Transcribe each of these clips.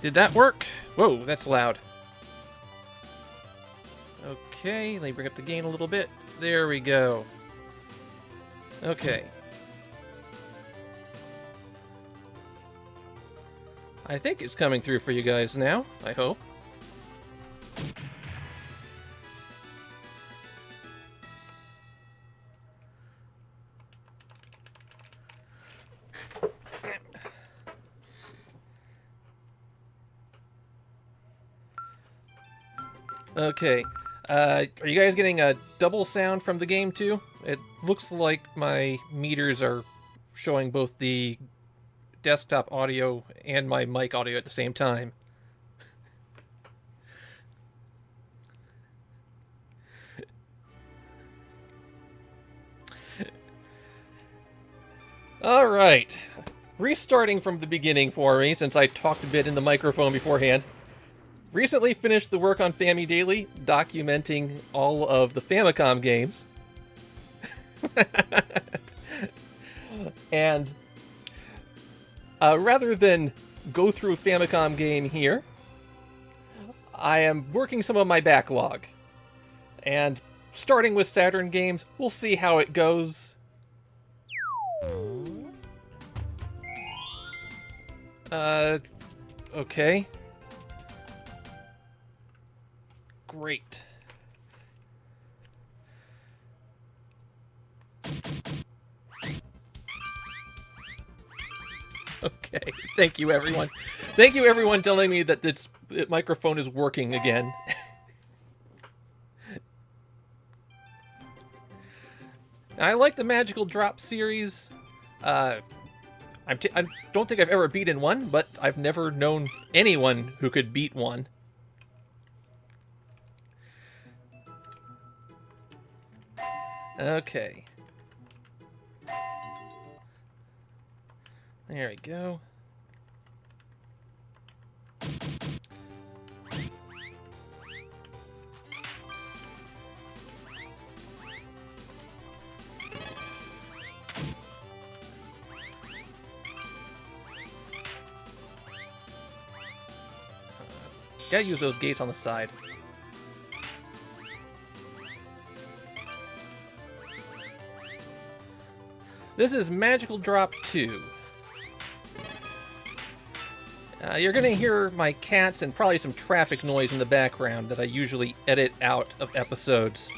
Did that work? Whoa, that's loud. Okay, let me bring up the gain a little bit. There we go. Okay. I think it's coming through for you guys now, I hope. Okay. Are you guys getting a double sound from the game too? It looks like my meters are showing both the desktop audio and my mic audio at the same time. All right. Restarting from the beginning for me, since I talked a bit in the microphone beforehand. Recently finished the work on Famidaily, documenting all of the Famicom games. And rather than go through a Famicom game here, I am working some of my backlog. And starting with Saturn games, we'll see how it goes. Okay. Great. Okay, thank you everyone. Thank you everyone telling me that this microphone is working again. I like the Magical Drop series. I don't think I've ever beaten one, but I've never known anyone who could beat one. Okay. There we go. Gotta use those gates on the side. This is Magical Drop 2. You're gonna hear my cats and probably some traffic noise in the background that I usually edit out of episodes.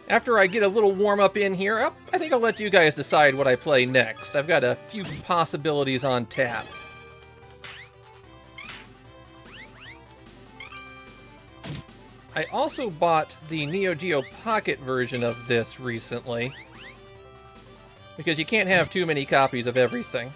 After I get a little warm-up in here, I think I'll let you guys decide what I play next. I've got a few possibilities on tap. I also bought the Neo Geo Pocket version of this recently, because you can't have too many copies of everything.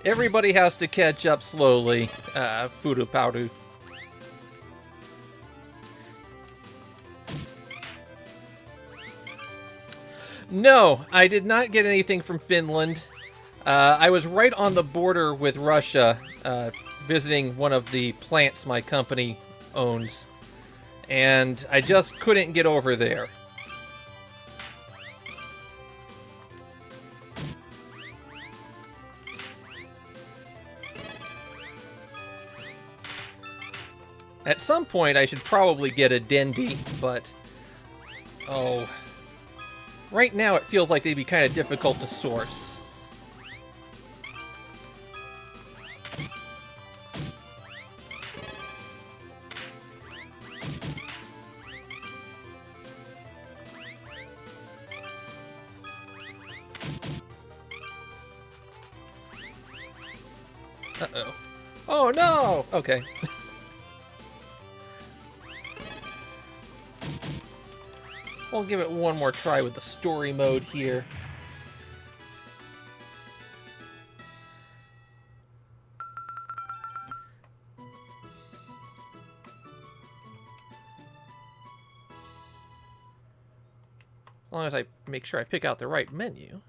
Everybody has to catch up slowly, Fudu Paudu. No, I did not get anything from Finland. I was right on the border with Russia, visiting one of the plants my company owns, and I just couldn't get over there. At some point, I should probably get a Dendy, but... oh... right now, it feels like they'd be kind of difficult to source. Uh-oh. Oh, no! Okay. We'll give it one more try with the story mode here. As long as I make sure I pick out the right menu.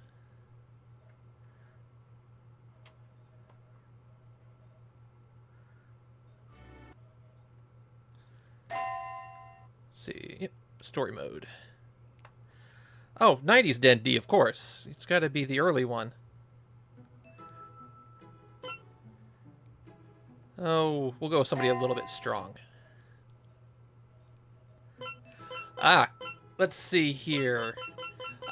Let's see. Yep, story mode. Oh, 90s Dendy, of course. It's got to be the early one. Oh, we'll go with somebody a little bit strong. Ah, let's see here.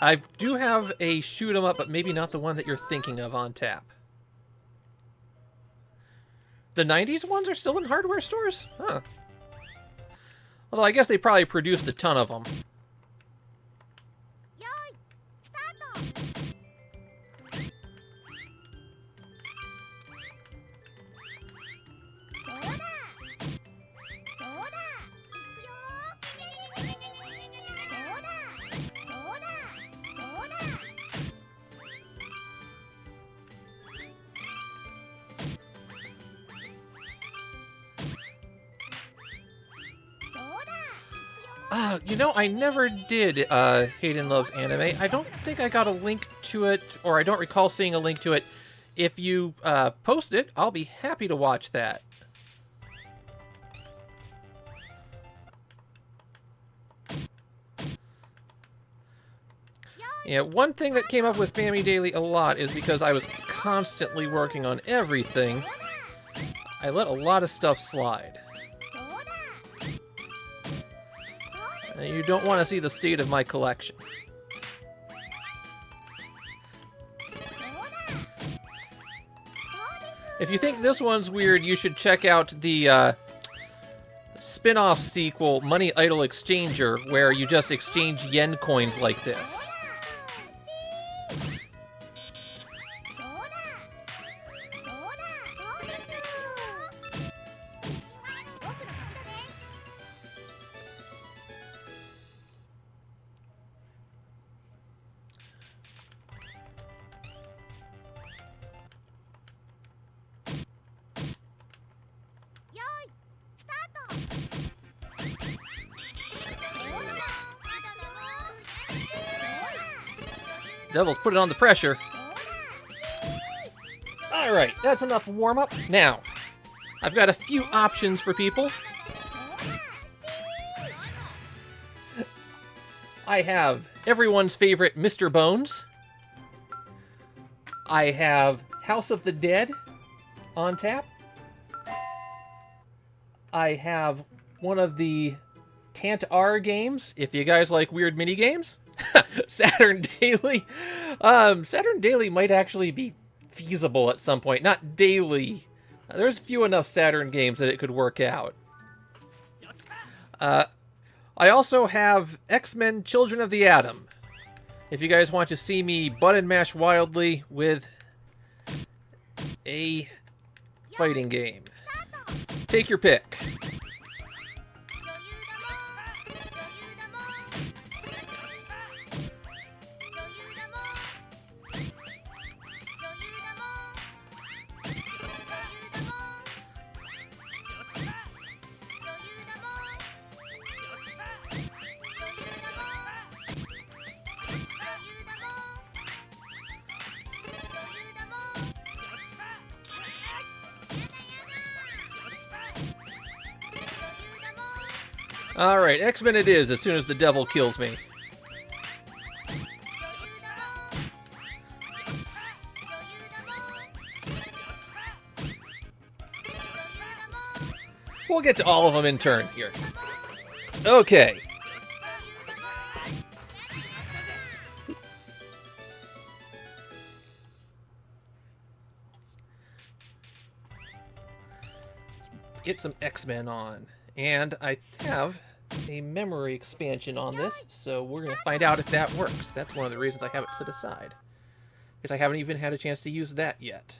I do have a shoot 'em up, but maybe not the one that you're thinking of on tap. The 90s ones are still in hardware stores? Huh. Although I guess they probably produced a ton of them. You know, I never did Hayden Loves Anime. I don't think I got a link to it, or I don't recall seeing a link to it. If you post it, I'll be happy to watch that. Yeah, one thing that came up with Famidaily a lot is because I was constantly working on everything, I let a lot of stuff slide. You don't want to see the state of my collection. If you think this one's weird, you should check out the spin-off sequel, Money Idol Exchanger, where you just exchange yen coins like this. Devil's putting on the pressure. Alright, that's enough warm-up. Now, I've got a few options for people. I have everyone's favorite Mr. Bones. I have House of the Dead on tap. I have one of the Tant-R games, if you guys like weird mini games. Saturn Daily. Saturn Daily might actually be feasible at some point. Not daily. There's few enough Saturn games that it could work out. I also have X-Men Children of the Atom. If you guys want to see me button mash wildly with a fighting game, take your pick. Alright, X-Men it is as soon as the devil kills me. We'll get to all of them in turn here. Okay. Get some X-Men on. And I have a memory expansion on this, so we're going to find out if that works. That's one of the reasons I have it set aside, because I haven't even had a chance to use that yet.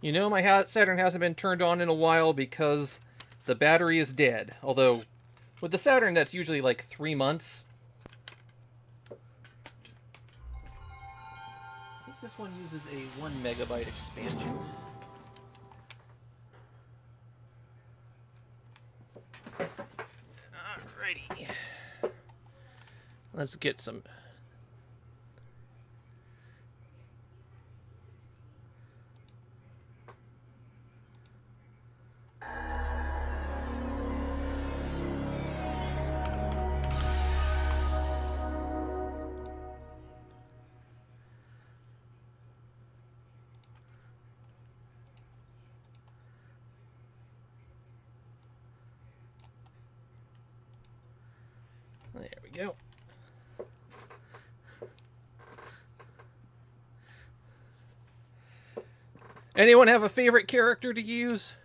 You know, my Saturn hasn't been turned on in a while because the battery is dead. Although, with the Saturn, that's usually like 3 months. I think this one uses a 1 megabyte expansion. Alrighty. Let's get some... There we go. Anyone have a favorite character to use?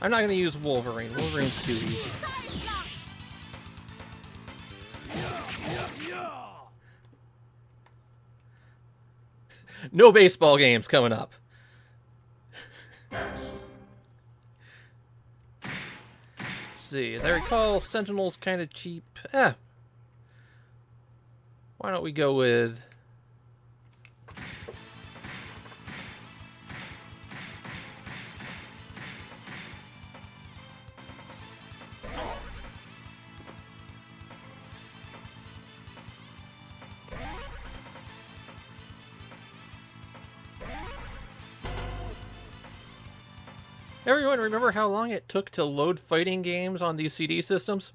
I'm not going to use Wolverine. Wolverine's too easy. No baseball games coming up. See, as I recall, Sentinel's kind of cheap. Why don't we go with... Everyone remember how long it took to load fighting games on these CD systems?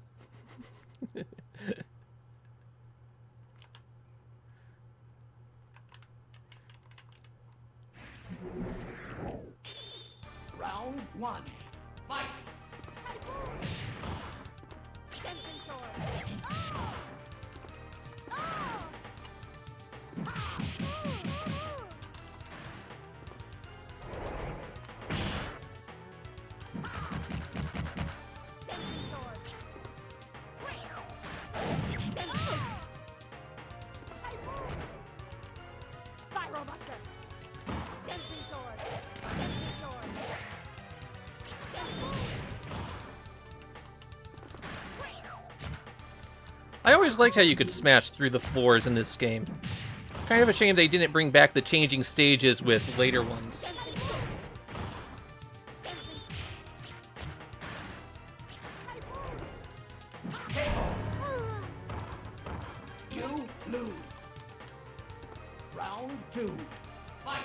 Round one. Fight! I always liked how you could smash through the floors in this game. Kind of a shame they didn't bring back the changing stages with later ones. You lose. Round 2. Fight.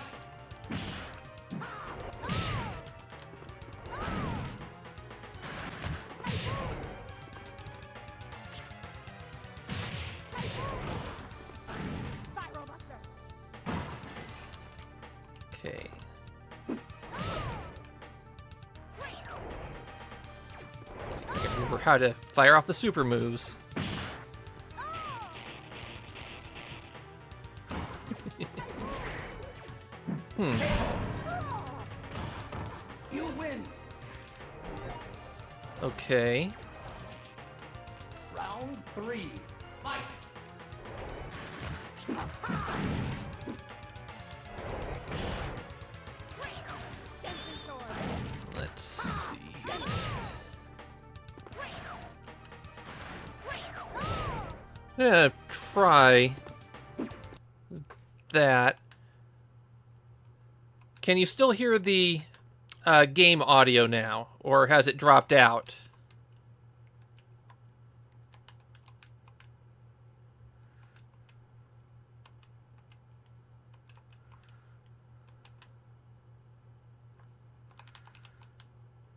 Okay. See if I can remember how to fire off the super moves. You win. Okay. Round 3. Fight. Let's see. I'm gonna try that. Can you still hear the game audio now, or has it dropped out?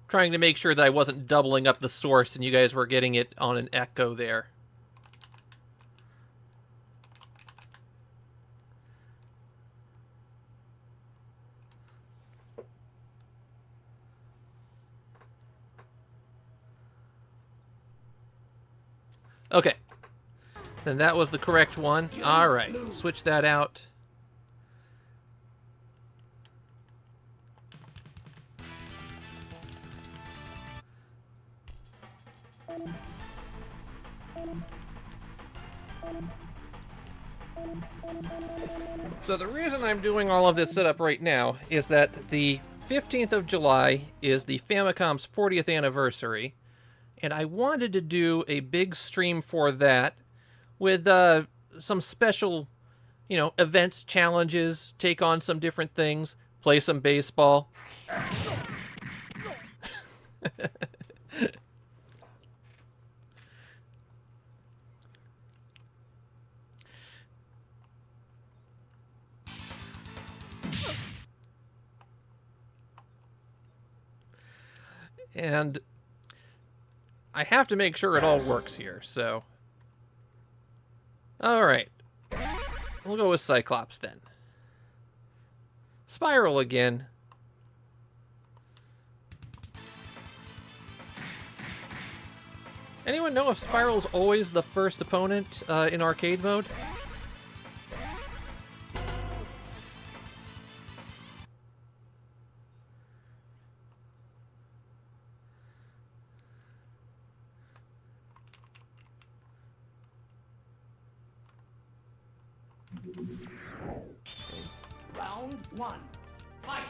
Trying to make sure that I wasn't doubling up the source and you guys were getting it on an echo there. Okay. Then that was the correct one. All right. Switch that out. So the reason I'm doing all of this setup right now is that the 15th of July is the Famicom's 40th anniversary, and I wanted to do a big stream for that with some special, events, challenges, take on some different things, play some baseball. And I have to make sure it all works here, so... Alright. We'll go with Cyclops then. Spiral again. Anyone know if Spiral's always the first opponent in arcade mode? Round 1. Fight.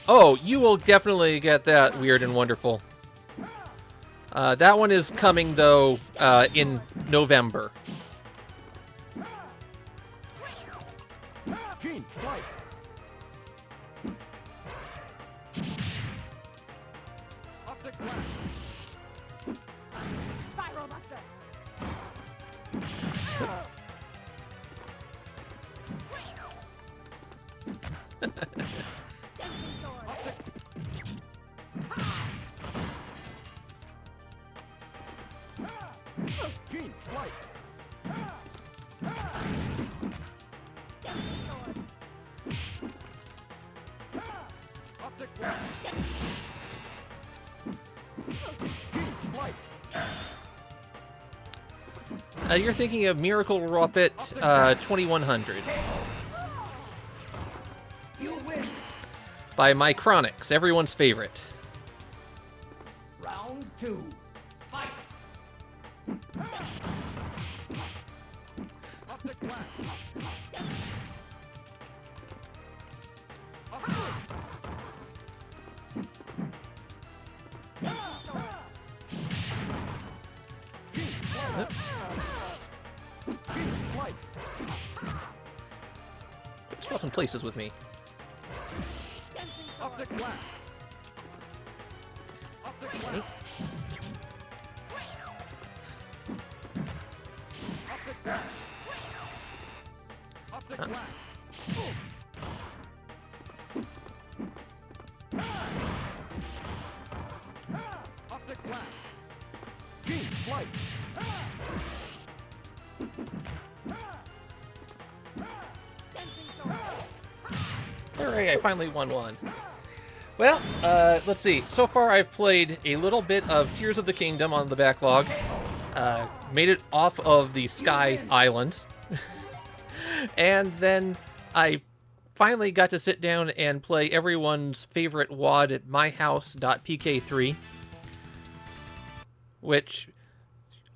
Oh, you will definitely get that Weird and Wonderful. That one is coming, though, in November. Gene, fight. Optic blast. Spiral Buster. Gene, fight. Optic blast. Gene, fight. You're thinking of Miracle Rocket 2100 You win. by Micronics, everyone's favorite. Round 2. Fight. Optic blast. Optic. Light. Swapping places with me. Optic blast. Optic Okay. blast. Optic blast. Optic blast. Optic blast. Key, flight. Hooray, I finally won one. Well, let's see. So far I've played a little bit of Tears of the Kingdom on the backlog. Made it off of the Sky Island. And then I finally got to sit down and play everyone's favorite WAD at myhouse.pk3, which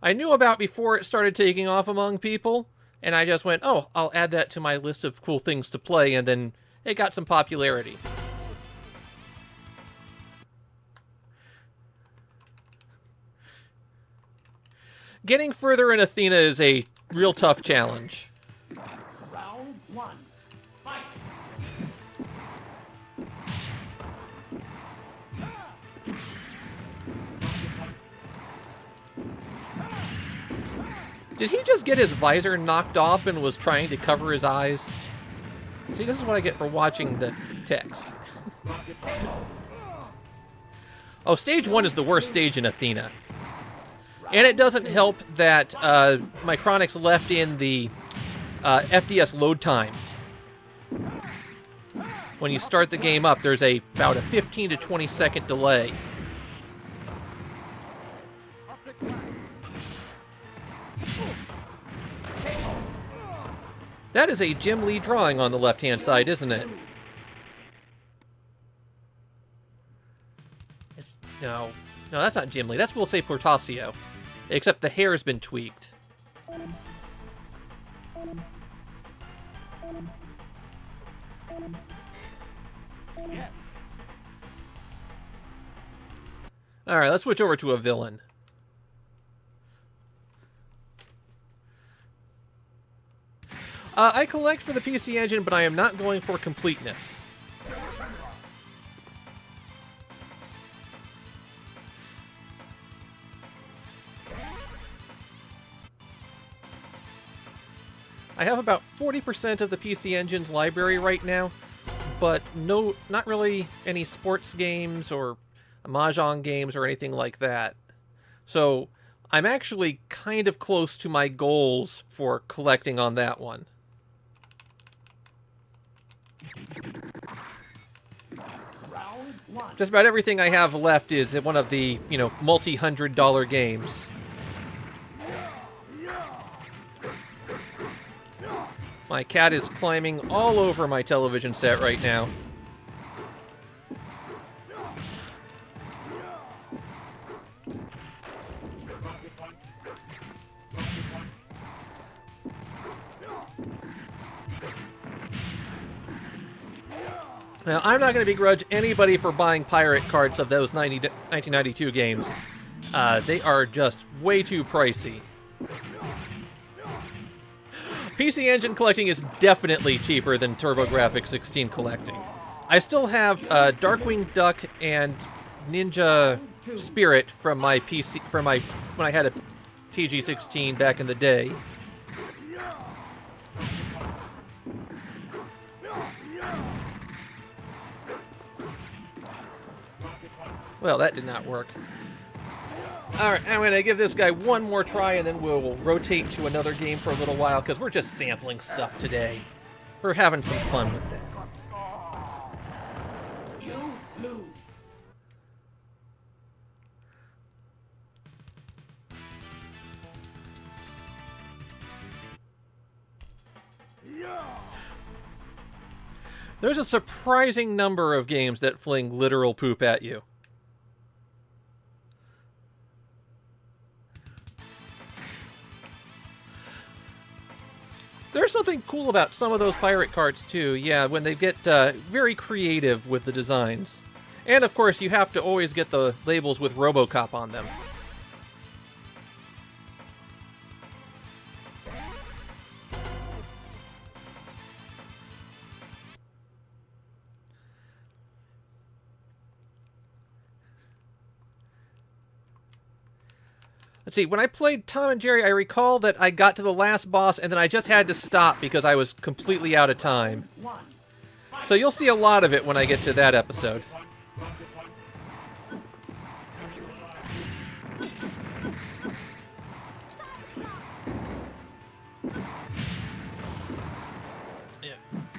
I knew about before it started taking off among people, and I just went, oh, I'll add that to my list of cool things to play, and then it got some popularity. Getting further in Athena is a real tough challenge. Round one. Fight. Did he just get his visor knocked off and was trying to cover his eyes? See, this is what I get for watching the text. Oh, stage 1 is the worst stage in Athena. And it doesn't help that Micronix left in the FDS load time. When you start the game up, there's about a 15 to 20 second delay. That is a Jim Lee drawing on the left-hand side, isn't it? No, that's not Jim Lee. That's, we'll say, Portasio. Except the hair's been tweaked. Alright, let's switch over to a villain. I collect for the PC Engine, but I am not going for completeness. I have about 40% of the PC Engine's library right now, but not really any sports games or Mahjong games or anything like that. So I'm actually kind of close to my goals for collecting on that one. Just about everything I have left is one of the, multi-$100 games. My cat is climbing all over my television set right now. Now, I'm not going to begrudge anybody for buying pirate cards of those 1992 games. They are just way too pricey. PC Engine collecting is definitely cheaper than TurboGrafx 16 collecting. I still have Darkwing Duck and Ninja Spirit from my PC when I had a TG16 back in the day. Well, that did not work. Alright, I'm going to give this guy one more try, and then we'll rotate to another game for a little while, because we're just sampling stuff today. We're having some fun with that. You lose. There's a surprising number of games that fling literal poop at you. There's something cool about some of those pirate carts, too. Yeah, when they get very creative with the designs. And, of course, you have to always get the labels with RoboCop on them. Let's see, when I played Tom and Jerry, I recall that I got to the last boss and then I just had to stop because I was completely out of time. So you'll see a lot of it when I get to that episode. Yeah.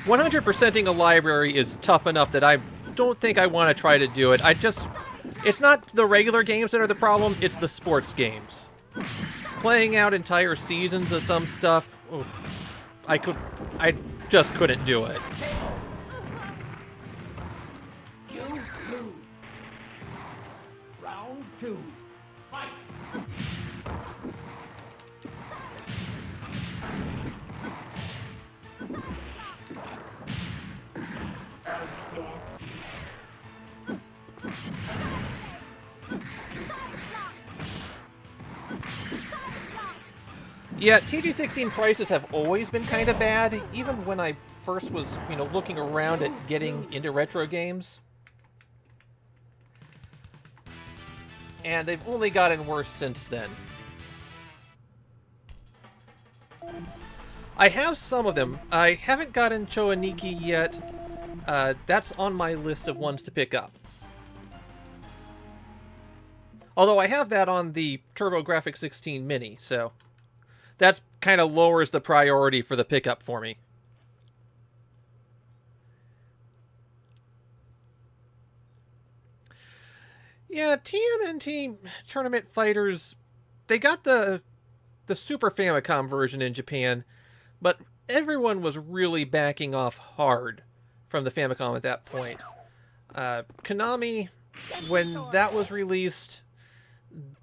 100%ing a library is tough enough that I don't think I want to try to do it. It's not the regular games that are the problem, it's the sports games. Playing out entire seasons of some stuff, oof, I just couldn't do it. You lose. Round 2. Fight. Yeah, TG16 prices have always been kind of bad, even when I first was, looking around at getting into retro games. And they've only gotten worse since then. I have some of them. I haven't gotten Choaniki yet. That's on my list of ones to pick up. Although I have that on the TurboGrafx 16 Mini, so that kind of lowers the priority for the pickup for me. Yeah, TMNT Tournament Fighters, they got the Super Famicom version in Japan, but everyone was really backing off hard from the Famicom at that point. Konami, when that was released,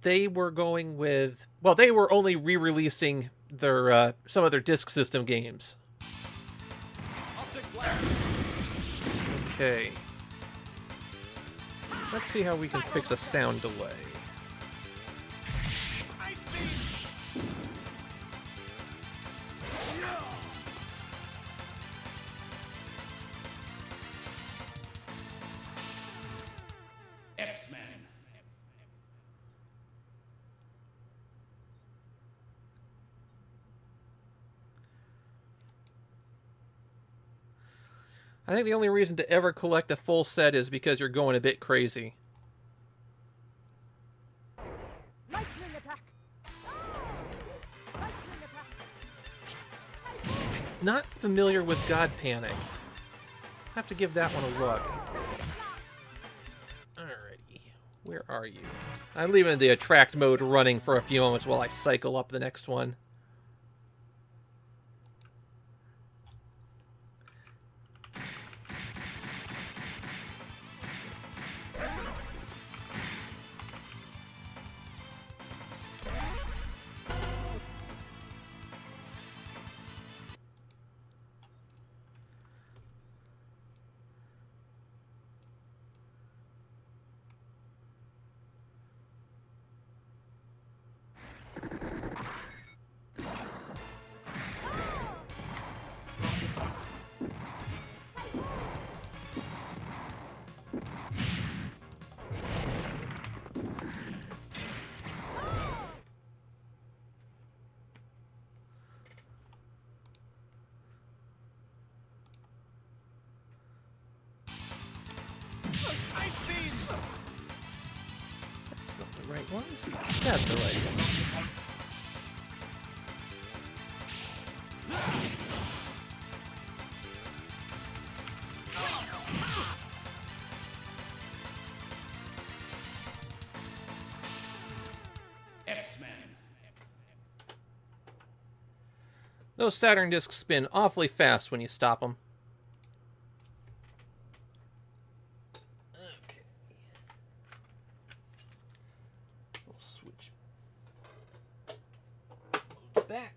they were going with... Well, they were only re-releasing their some of their disk system games. Okay. Let's see how we can fix a sound delay. X-Men. I think the only reason to ever collect a full set is because you're going a bit crazy. Lightning attack. Lightning attack. Not familiar with God Panic. Have to give that one a look. Alrighty. Where are you? I'm leaving the attract mode running for a few moments while I cycle up the next one. That's not the right one. That's the right one. X-Men. Those Saturn discs spin awfully fast when you stop them. Okay. We'll switch modes back.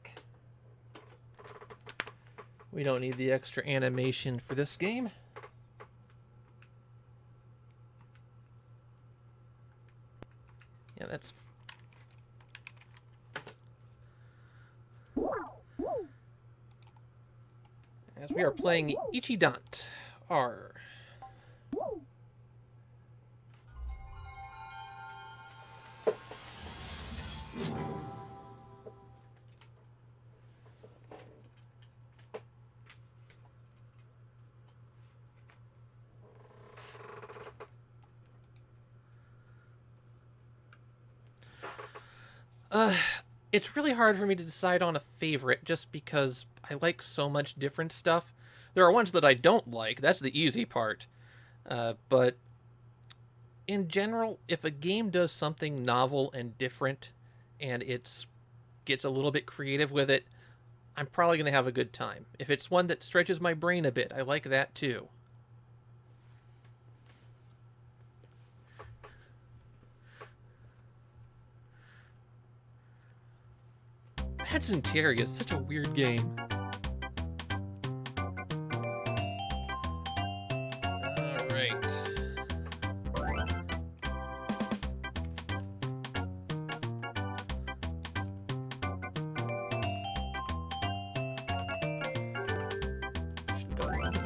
We don't need the extra animation for this game. Yeah, that's... As we are playing Ichidant R. It's really hard for me to decide on a favorite just because I like so much different stuff. There are ones that I don't like, that's the easy part. But in general, if a game does something novel and different and it gets a little bit creative with it, I'm probably going to have a good time. If it's one that stretches my brain a bit, I like that too. Pets and Terry is such a weird game. Alright.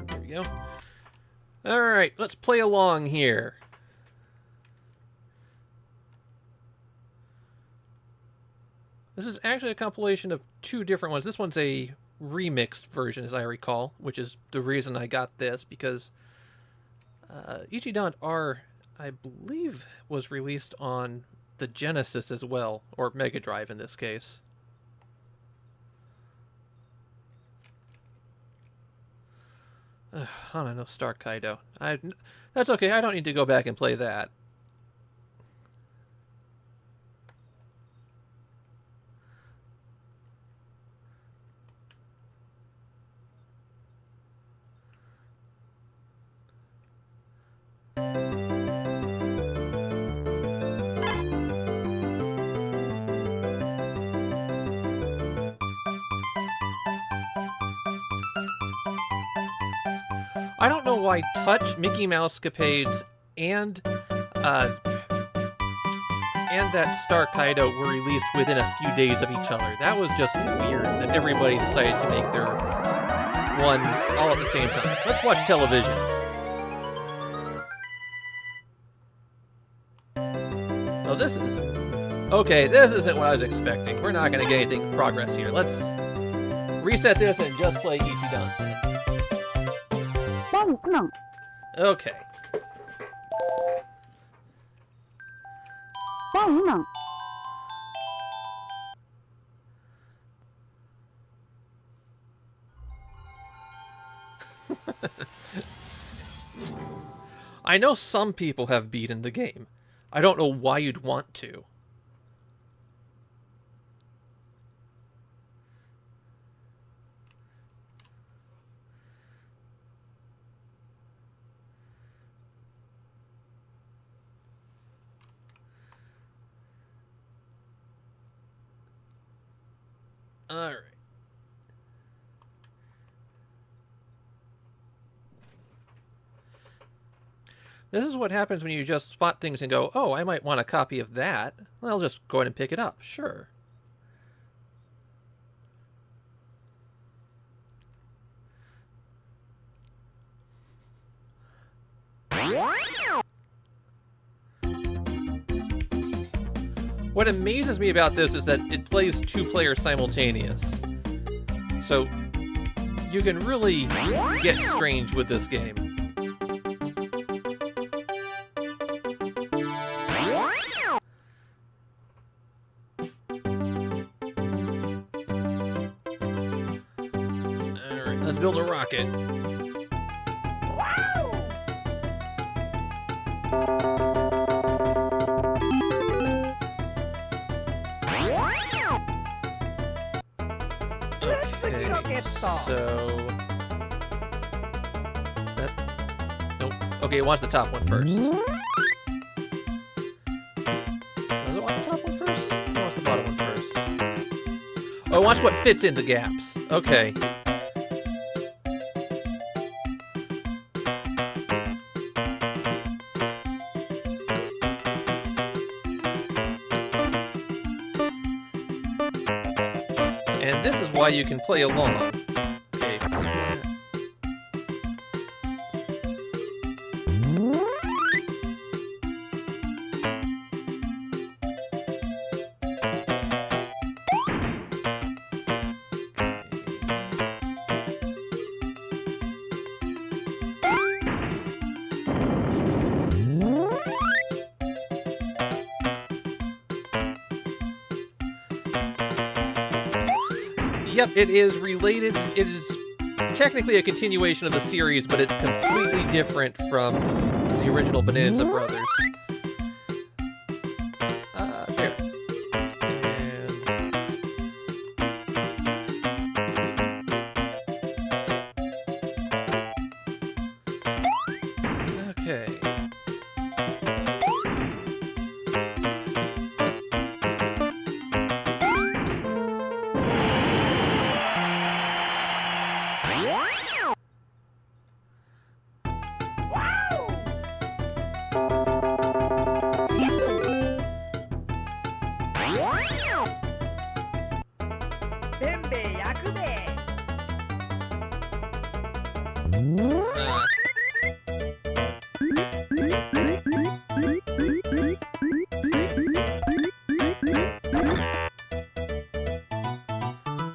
There we go. Alright, let's play along here. This is actually a compilation of two different ones. This one's a remixed version, as I recall, which is the reason I got this, because Ichidant R, I believe, was released on the Genesis as well, or Mega Drive in this case. I don't know, Star Kaido. That's okay, I don't need to go back and play that. I don't know why Touch, Mickey Mouse Capades, and that Star Kaido were released within a few days of each other. That was just weird that everybody decided to make their one all at the same time. Let's watch television. Oh, this is... Okay, this isn't what I was expecting. We're not going to get anything progress here. Let's reset this and just play Ichidant. Okay. I know some people have beaten the game. I don't know why you'd want to. All right. This is what happens when you just spot things and go, oh, I might want a copy of that. Well, I'll just go ahead and pick it up. Sure. What amazes me about this is that it plays two players simultaneous. So you can really get strange with this game. Alright, let's build a rocket. So... Is that... Nope. Okay, it wants the top one first. Does it want the top one first? It wants the bottom one first. Oh, it wants what fits in the gaps. Okay. why you can play along. Okay. Yep, it is related. It is technically a continuation of the series, but it's completely different from the original Bonanza Brothers. There. And... Okay.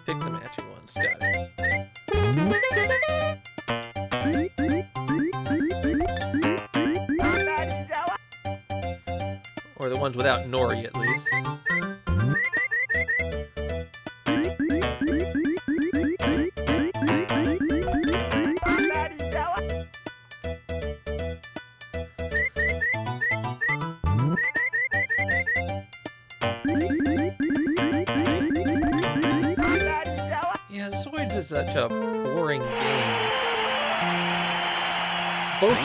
Pick the matching ones. Got it. Or the ones without Nori, at least. Yeah, Zoids is such a boring game.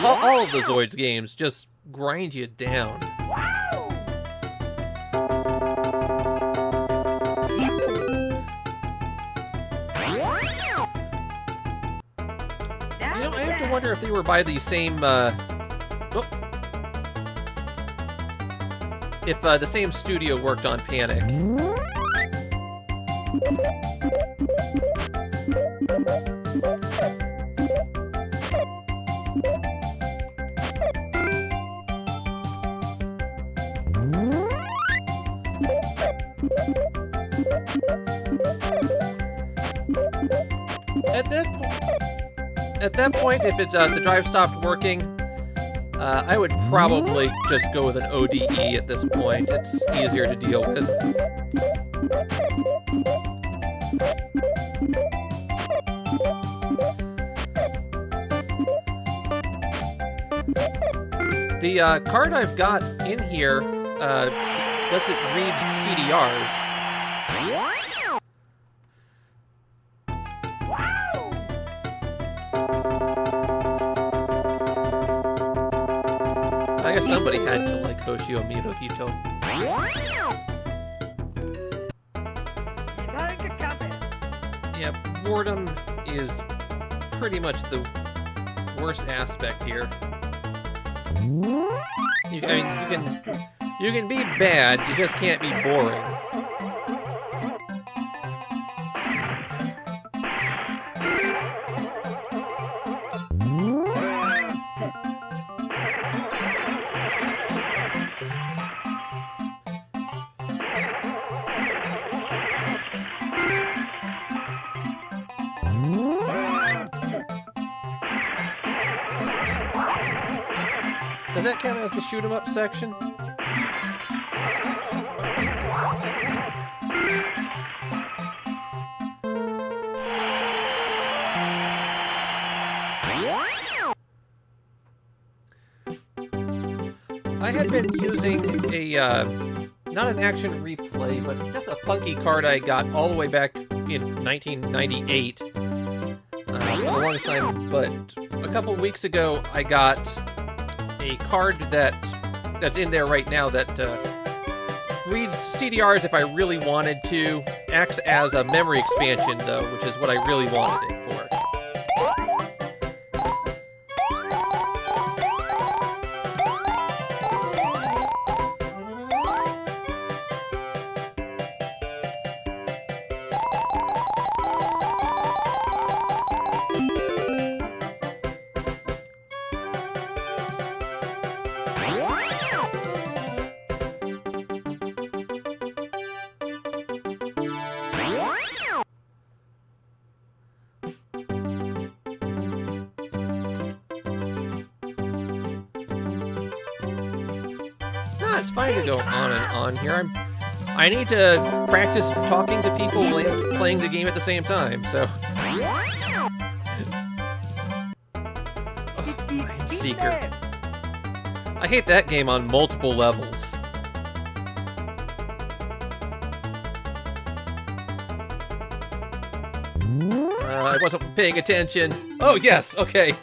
All of the Zoids games just grind you down. You know, I have to wonder if they were by the same, if the same studio worked on Panic. At that point, if it's the drive stopped working, I would probably just go with an ODE at this point. It's easier to deal with. The card I've got in here lets it read CDRs. I guess somebody had to like Hoshio Mirohito. Yeah, boredom is pretty much the worst aspect here. You can be bad, you just can't be boring. Does that count as the shoot 'em up section? I had been using a, not an action replay, but just a funky card I got all the way back in 1998. For the longest time, but a couple weeks ago I got a card that's in there right now that reads CDRs if I really wanted to. Acts as a memory expansion, though, which is what I really wanted it for. it's fine to go on and on here. I need to practice talking to people and playing the game at the same time, so... Seeker. I hate that game on multiple levels. I wasn't paying attention. Oh, yes, okay.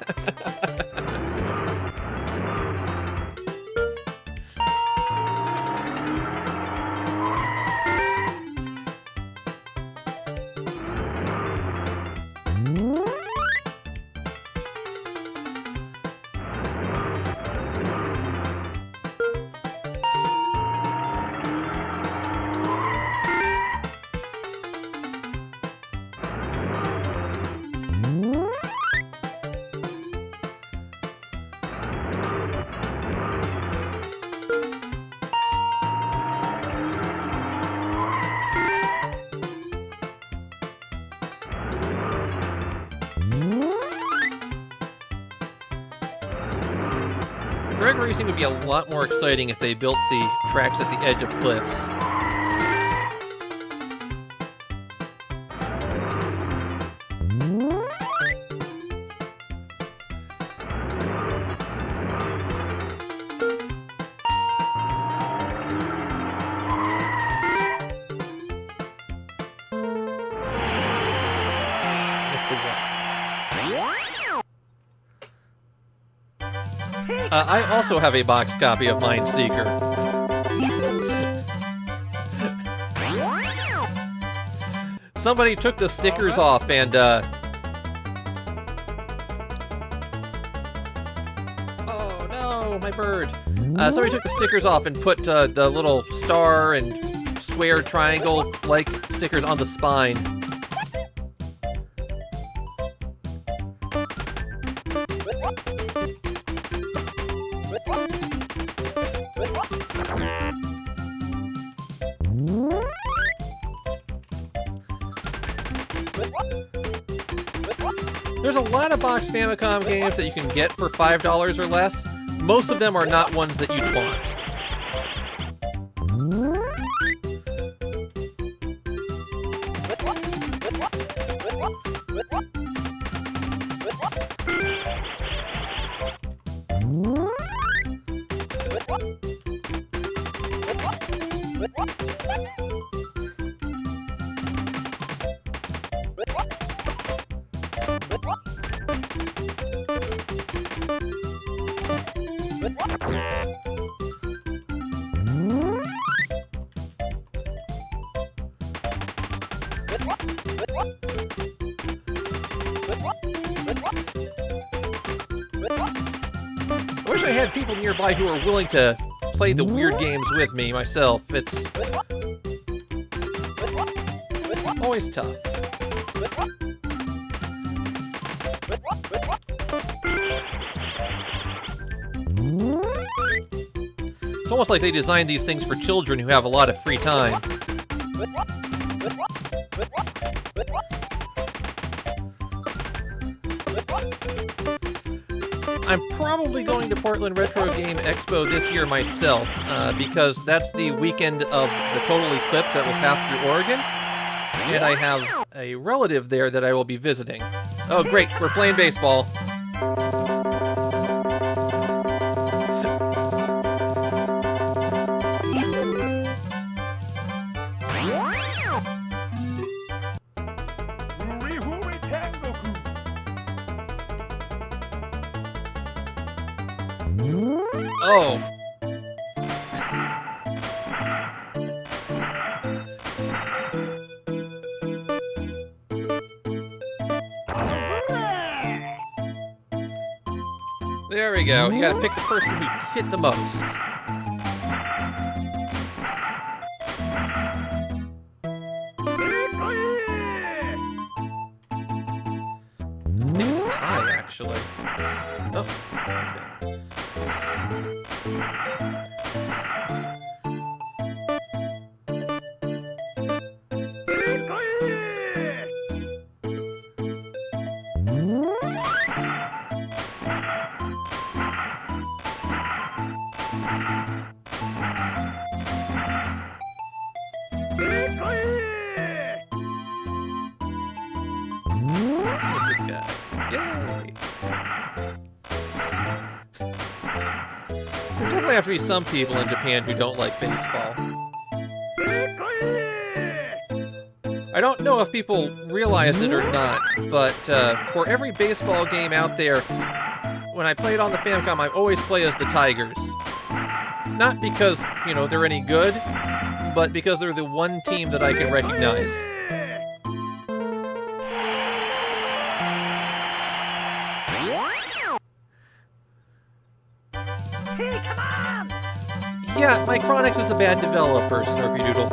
Drag racing would be a lot more exciting if they built the tracks at the edge of cliffs. Missed the one. I also have a box copy of Mineseeker. Somebody took the stickers off and, oh no, my bird. Somebody took the stickers off and put the little star and square triangle-like stickers on the spine. There's a lot of box Famicom games that you can get for $5 or less. Most of them are not ones that you'd want. I wish I had people nearby who are willing to play the weird games with me myself. It's always tough. It's almost like they designed these things for children who have a lot of free time. I'm probably going to Portland Retro Game Expo this year myself, because that's the weekend of the total eclipse that will pass through Oregon, and I have a relative there that I will be visiting. Oh great, we're playing baseball. Oh. There we go. You gotta pick the person who hit the most. I think it's a tie, actually. Oh, okay. There definitely have to be some people in Japan who don't like baseball. I don't know if people realize it or not, but for every baseball game out there, when I play it on the Famicom, I always play as the Tigers. Not because, they're any good, but because they're the one team that I can recognize. Hey, come on! Yeah, Micronix is a bad developer, Snurpy Doodle.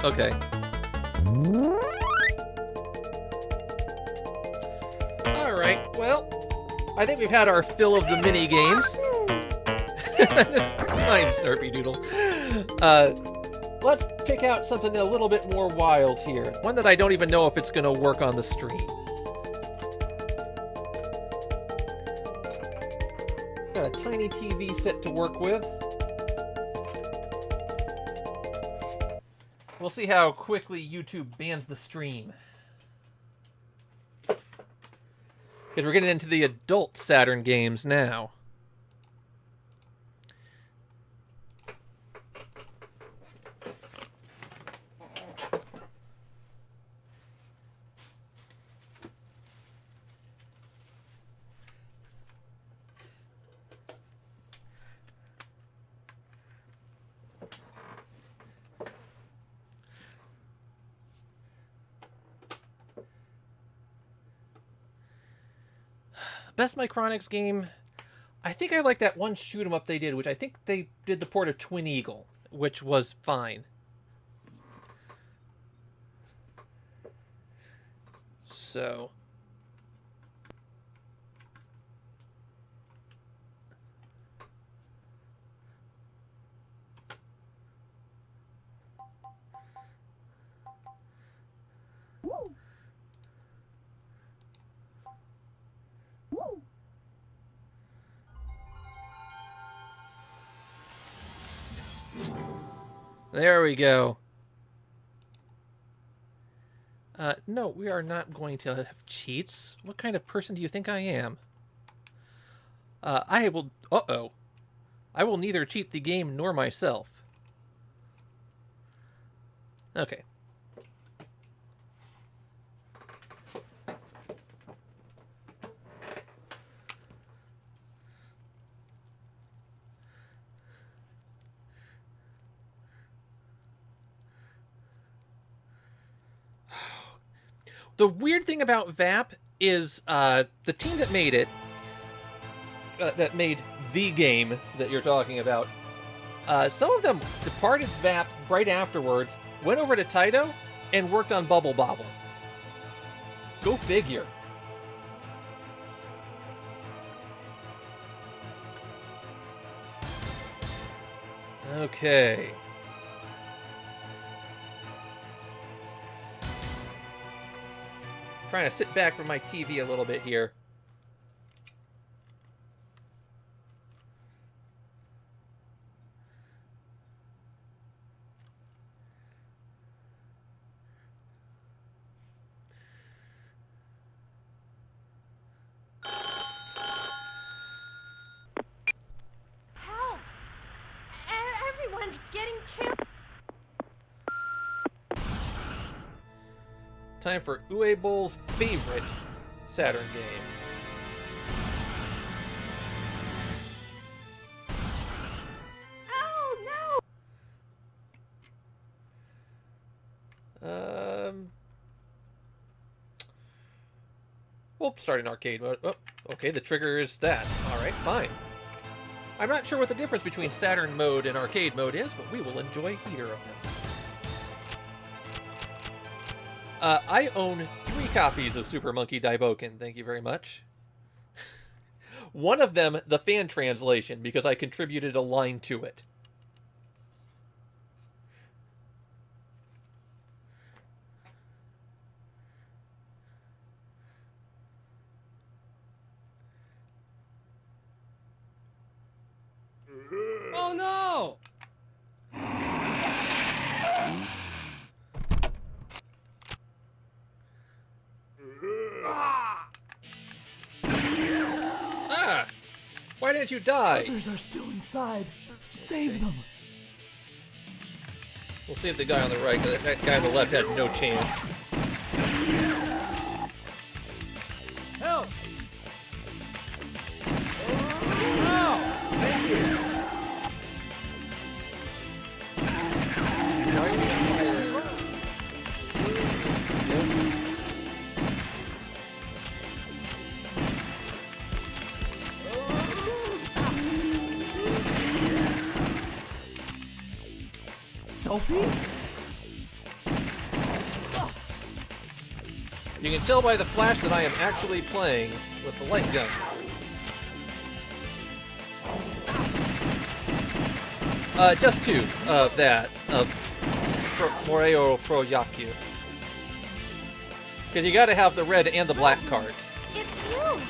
Okay. Alright, well, I think we've had our fill of the mini games. That's fine, Snurpy Doodle. Let's pick out something a little bit more wild here. One that I don't even know if it's going to work on the stream. Got a tiny TV set to work with. We'll see how quickly YouTube bans the stream. Because we're getting into the adult Saturn games now. Best Micronix game, I think I like that one shoot 'em up they did, which I think they did the port of Twin Eagle, which was fine. So, there we go. No, we are not going to have cheats. What kind of person do you think I am? I will... Uh-oh. I will neither cheat the game nor myself. Okay. The weird thing about VAP is the team that made it, that made the game that you're talking about, some of them departed VAP right afterwards, went over to Taito, and worked on Bubble Bobble. Go figure. Okay. Trying to sit back from my TV a little bit here. Help! Everyone's getting killed. Time for Uebowl's favorite Saturn game. Oh no! We'll start in arcade mode. Oh, okay, the trigger is that. Alright, fine. I'm not sure what the difference between Saturn mode and arcade mode is, but we will enjoy either of them. I own 3 copies of Super Monkey Daiboken, thank you very much. One of them, the fan translation, because I contributed a line to it. Oh no! Ah! Why didn't you die? Others are still inside. Save them. We'll save the guy on the right, because that guy on the left had no chance. Help! Oh! Thank you! Why are you gonna fire? Sophie? You can tell by the flash that I am actually playing with the light gun. Just two of that, of Moreo Pro Yaku. Because you gotta have the red and the black card. It's you!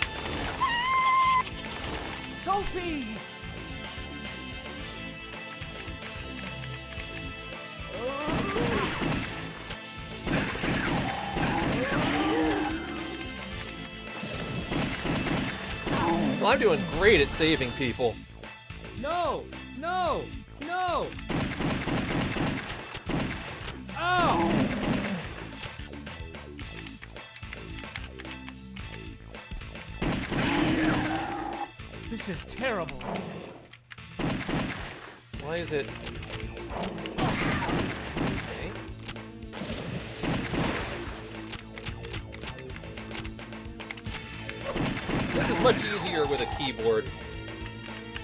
Sophie! Well, I'm doing great at saving people. No! No! No! Oh! This is terrible. Why is it? Okay. This is much easier with a keyboard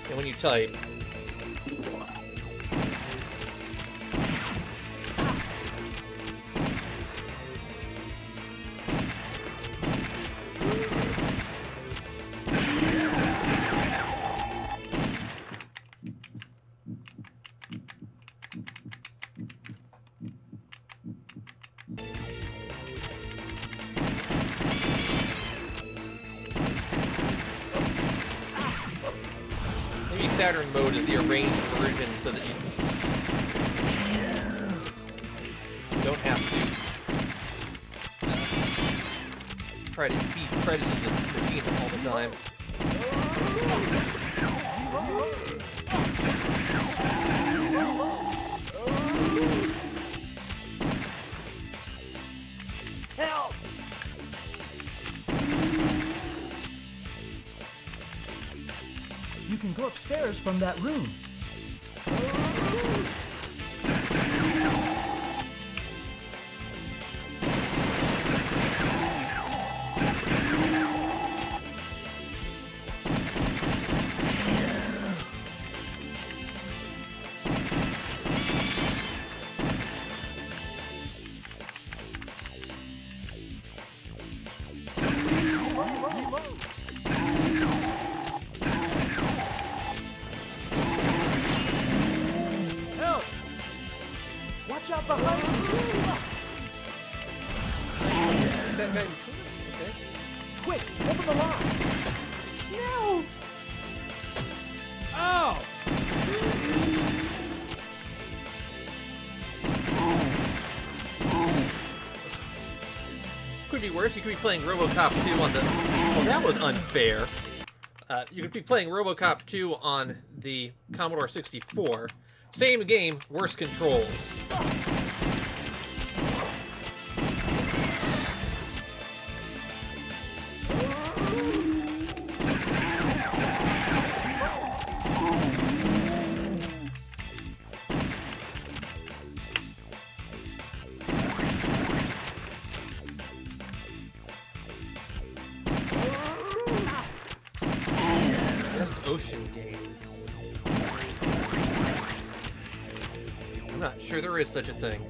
than when you type. Maybe Saturn mode is the arranged version so that you don't have to try to feed credits to this machine all the time. Help! You can go upstairs from that room. Help! Watch out behind you! That guy between them? Okay. Quick, open the lock! No! Oh! Could be worse. You could be playing RoboCop 2 on the... Oh, that was unfair. You could be playing RoboCop 2 on the Commodore 64. Same game, worse controls. Best ocean game. I'm not sure there is such a thing.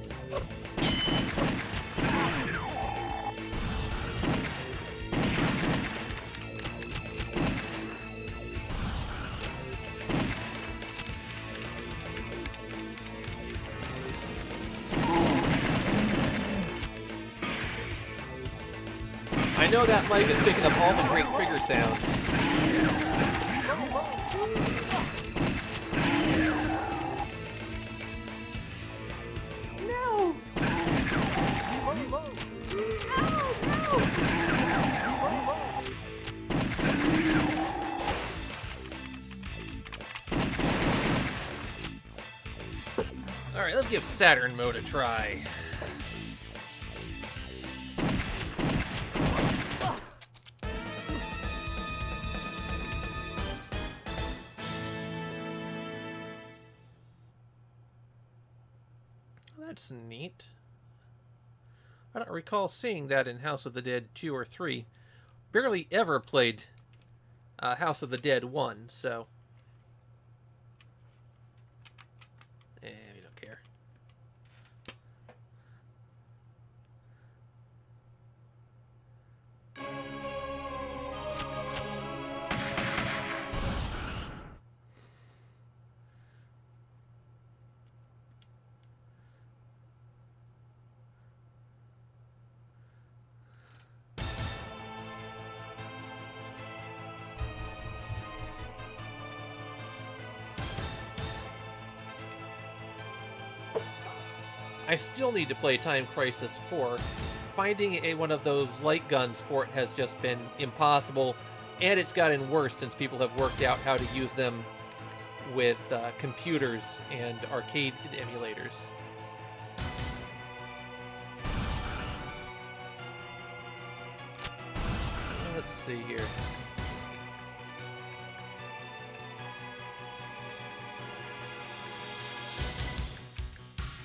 I know that mic is picking up all the great trigger sounds. give Saturn mode a try. That's neat. I don't recall seeing that in House of the Dead 2 or 3. Barely ever played House of the Dead 1, so... we don't care. I still need to play Time Crisis 4. Finding one of those light guns for it has just been impossible, and it's gotten worse since people have worked out how to use them with computers and arcade emulators. Let's see here.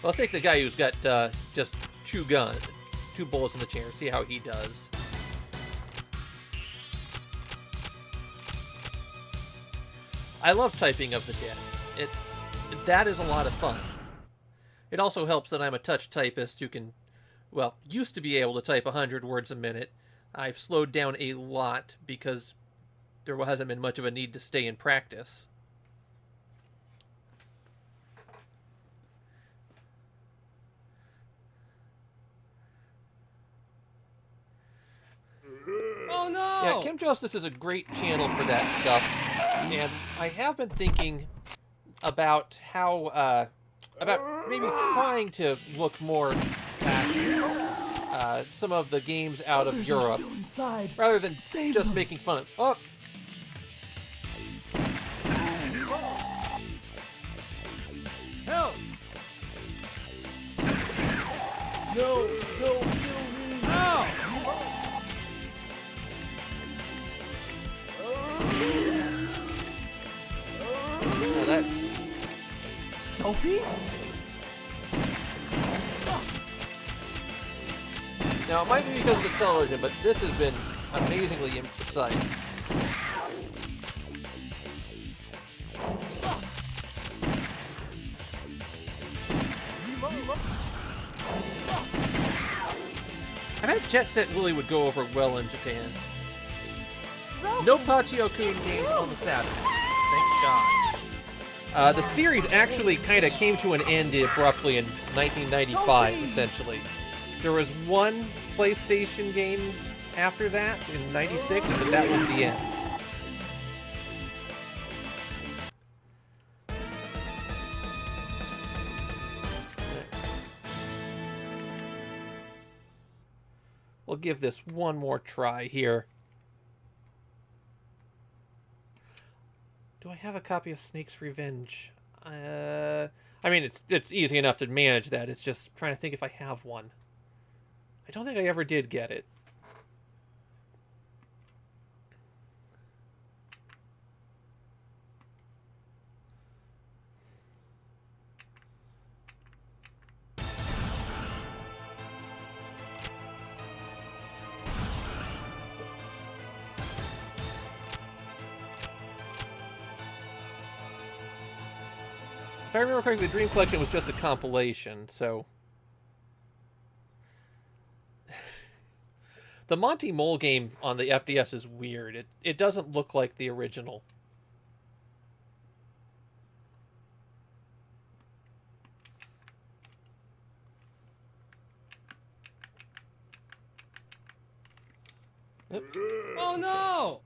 Let's take the guy who's got just two bullets in the chamber, see how he does. I love typing of the dead. That is a lot of fun. It also helps that I'm a touch typist who can, well, used to be able to type 100 words a minute. I've slowed down a lot because there hasn't been much of a need to stay in practice. Oh no! Yeah, Kim Justice is a great channel for that stuff, and I have been thinking about how, about maybe trying to look more at some of the games out of Europe, rather than just making fun of. Oh. Help! No, kill me! Ow! Now that... Sophie? Now, it might be because of the television, but this has been amazingly imprecise. I bet Jet Set Willy would go over well in Japan. No Pachio-kun games on the Saturn. Thank God. The series actually kind of came to an end abruptly in 1995, essentially. There was one PlayStation game after that in 96, but that was the end. We'll give this one more try here. Do I have a copy of Snake's Revenge? I mean, it's easy enough to manage that. It's just trying to think if I have one. I don't think I ever did get it. If I remember correctly, the Dream Collection was just a compilation, so... The Monty Mole game on the FDS is weird. It doesn't look like the original. Yep. Oh no!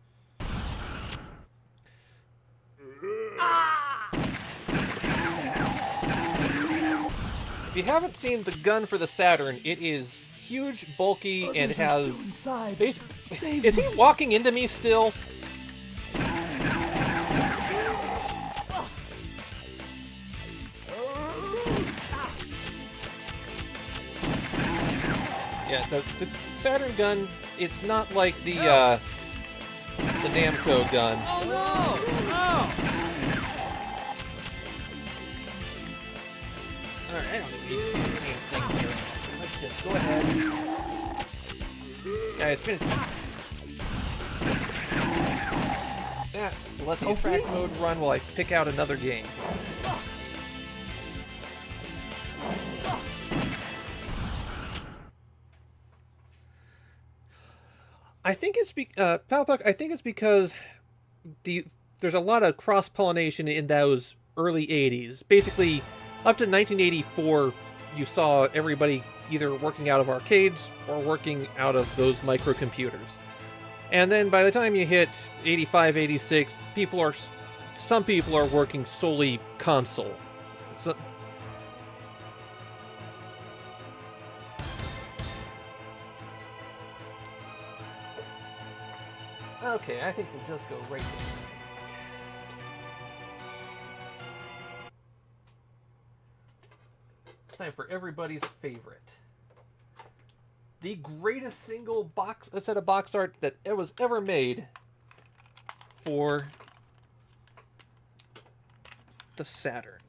If you haven't seen the gun for the Saturn, it is huge, bulky, and has... Basically, is he walking into me still? the Saturn gun, it's not like the Namco gun. Oh no! No! Alright, I don't need to see the same thing here. Let's just go ahead. Guys, finish. Yeah, let the attract mode run while I pick out another game. I think it's Palpuck, I think it's because there's a lot of cross-pollination in those early 80s. Basically, up to 1984, you saw everybody either working out of arcades or working out of those microcomputers. And then by the time you hit 85, 86, some people are working solely console. So, okay, I think we'll just go right there. It's time for everybody's favorite. The greatest single set of box art that was ever made for the Saturn.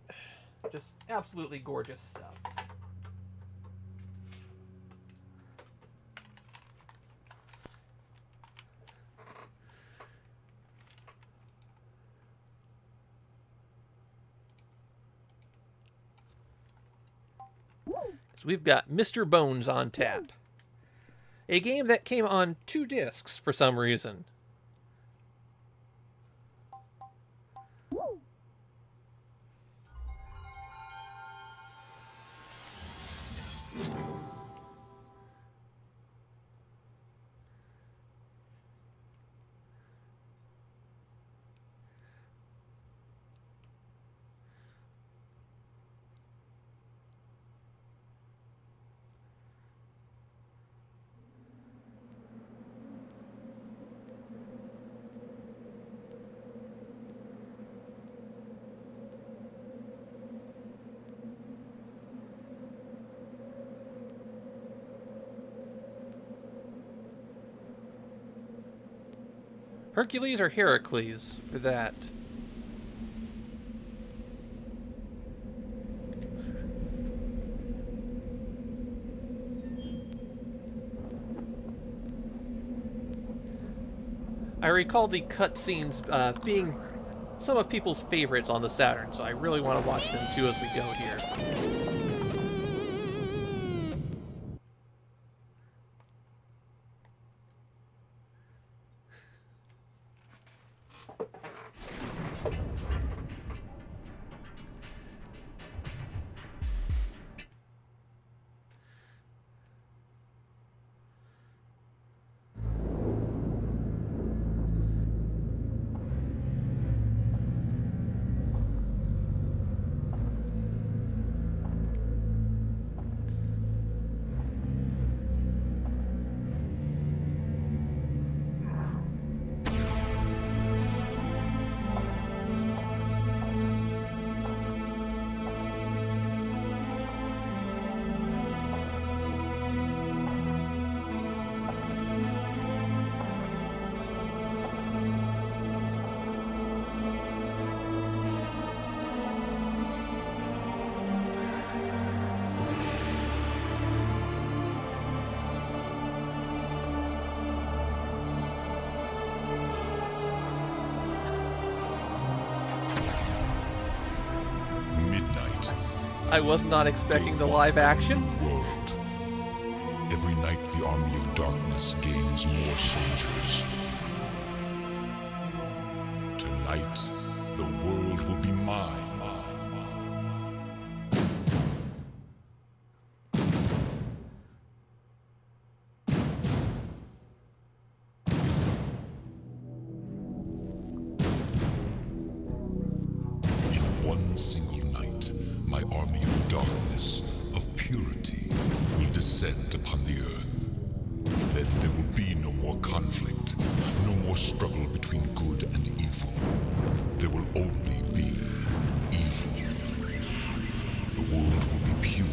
Just absolutely gorgeous stuff. So we've got Mr. Bones on tap. A game that came on 2 discs for some reason. Hercules or Heracles for that? I recall the cutscenes being some of people's favorites on the Saturn, so I really want to watch them too as we go here. I was not expecting the live action. World. Every night the army of darkness gains more soldiers. Tonight, the world will be mine. In one single night, my army of darkness, of purity, will descend upon the earth. Then there will be no more conflict, no more struggle between good and evil. There will only be evil. The world will be pure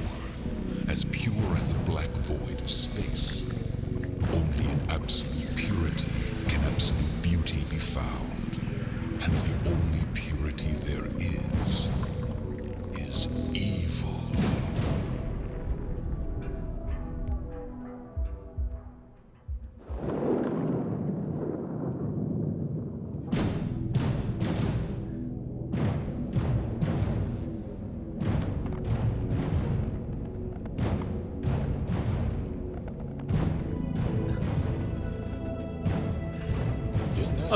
as the black void of space.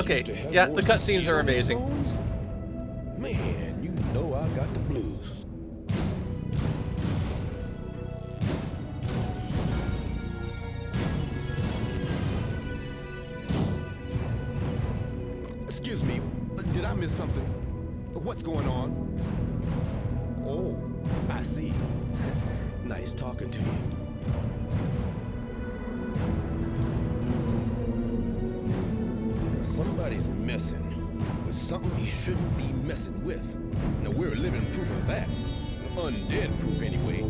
Okay, used to have yeah, more the cutscenes skin are on these amazing. bones? Man, you know I got the blues. Excuse me, did I miss something? What's going on? Oh, I see. Nice talking to you. Somebody's messing with something he shouldn't be messing with. Now, we're living proof of that. Undead proof, anyway.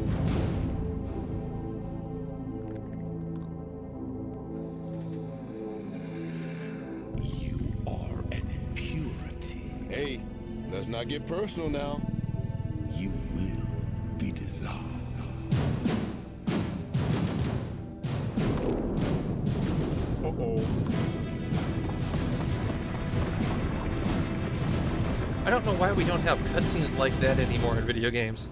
You are an impurity. Hey, let's not get personal now. You will be dissolved. Uh-oh. I don't know why we don't have cutscenes like that anymore in video games.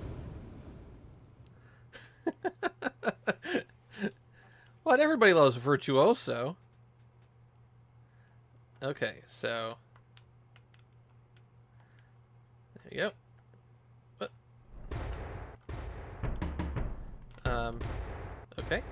Well, everybody loves Virtuoso. Okay, so... There you go. Okay.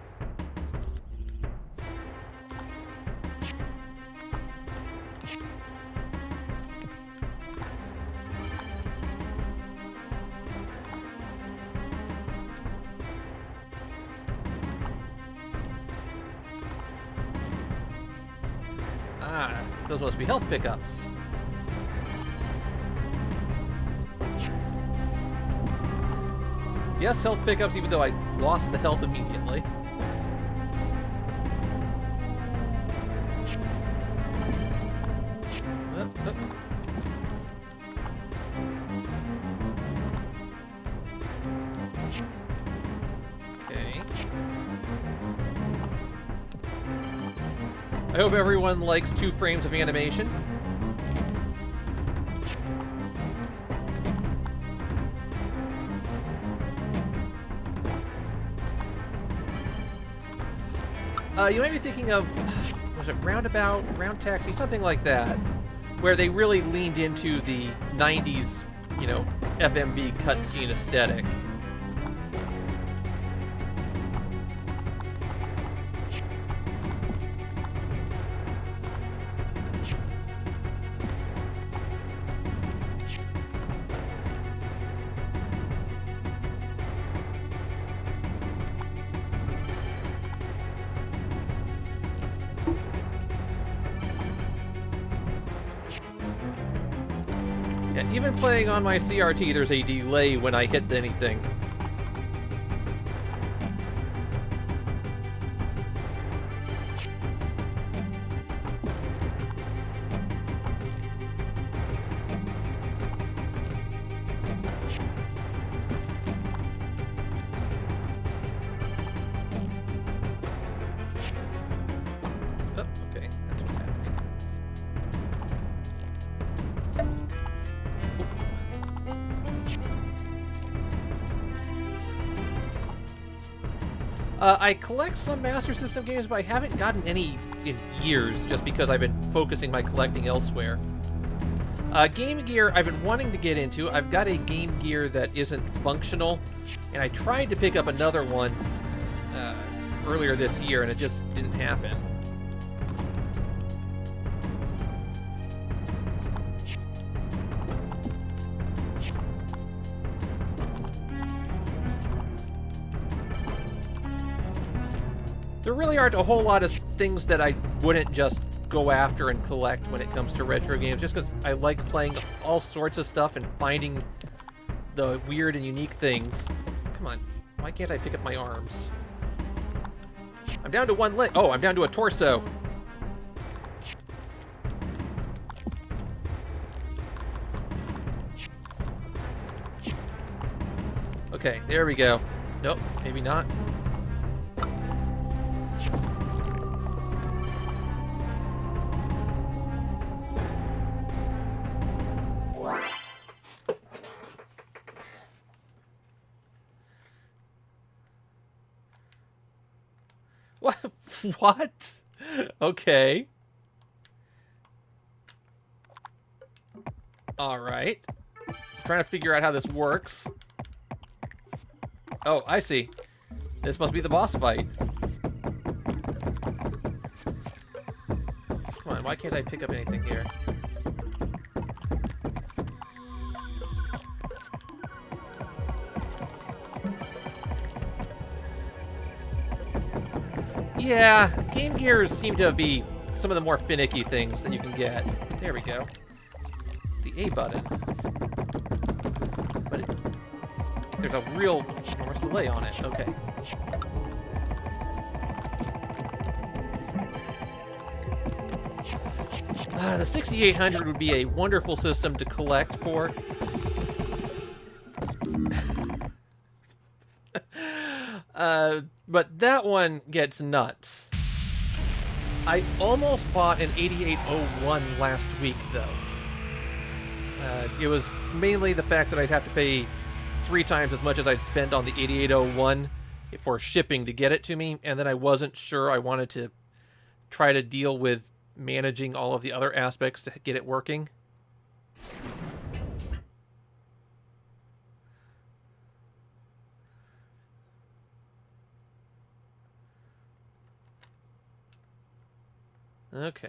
Ah, those must be health pickups. Yes, health pickups, even though I lost the health immediately. Up. Okay. I hope everyone likes 2 frames of animation. You might be thinking of, was it Roundabout, Round Taxi, something like that, where they really leaned into the 90s, you know, FMV cutscene aesthetic. Yeah, even playing on my CRT, there's a delay when I hit anything. Oh, okay, that's what's happening. I collect some Master System games, but I haven't gotten any in years, just because I've been focusing my collecting elsewhere. Game Gear, I've been wanting to get into. I've got a Game Gear that isn't functional, and I tried to pick up another one earlier this year, and it just didn't happen. There really aren't a whole lot of things that I wouldn't just go after and collect when it comes to retro games, just because I like playing all sorts of stuff and finding the weird and unique things. Come on, why can't I pick up my arms? I'm down to one leg. Oh, I'm down to a torso. Okay, there we go. Nope, maybe not. What? What? Okay. Alright. Trying to figure out how this works. Oh, I see. This must be the boss fight. Come on, why can't I pick up anything here? Yeah, Game Gears seem to be some of the more finicky things that you can get. There we go. The A button. But there's a real enormous delay on it. Okay. The 6800 would be a wonderful system to collect for. But that one gets nuts. I almost bought an 8801 last week, though. It was mainly the fact that I'd have to pay 3 times as much as I'd spend on the 8801 for shipping to get it to me, and then I wasn't sure I wanted to try to deal with managing all of the other aspects to get it working. Okay.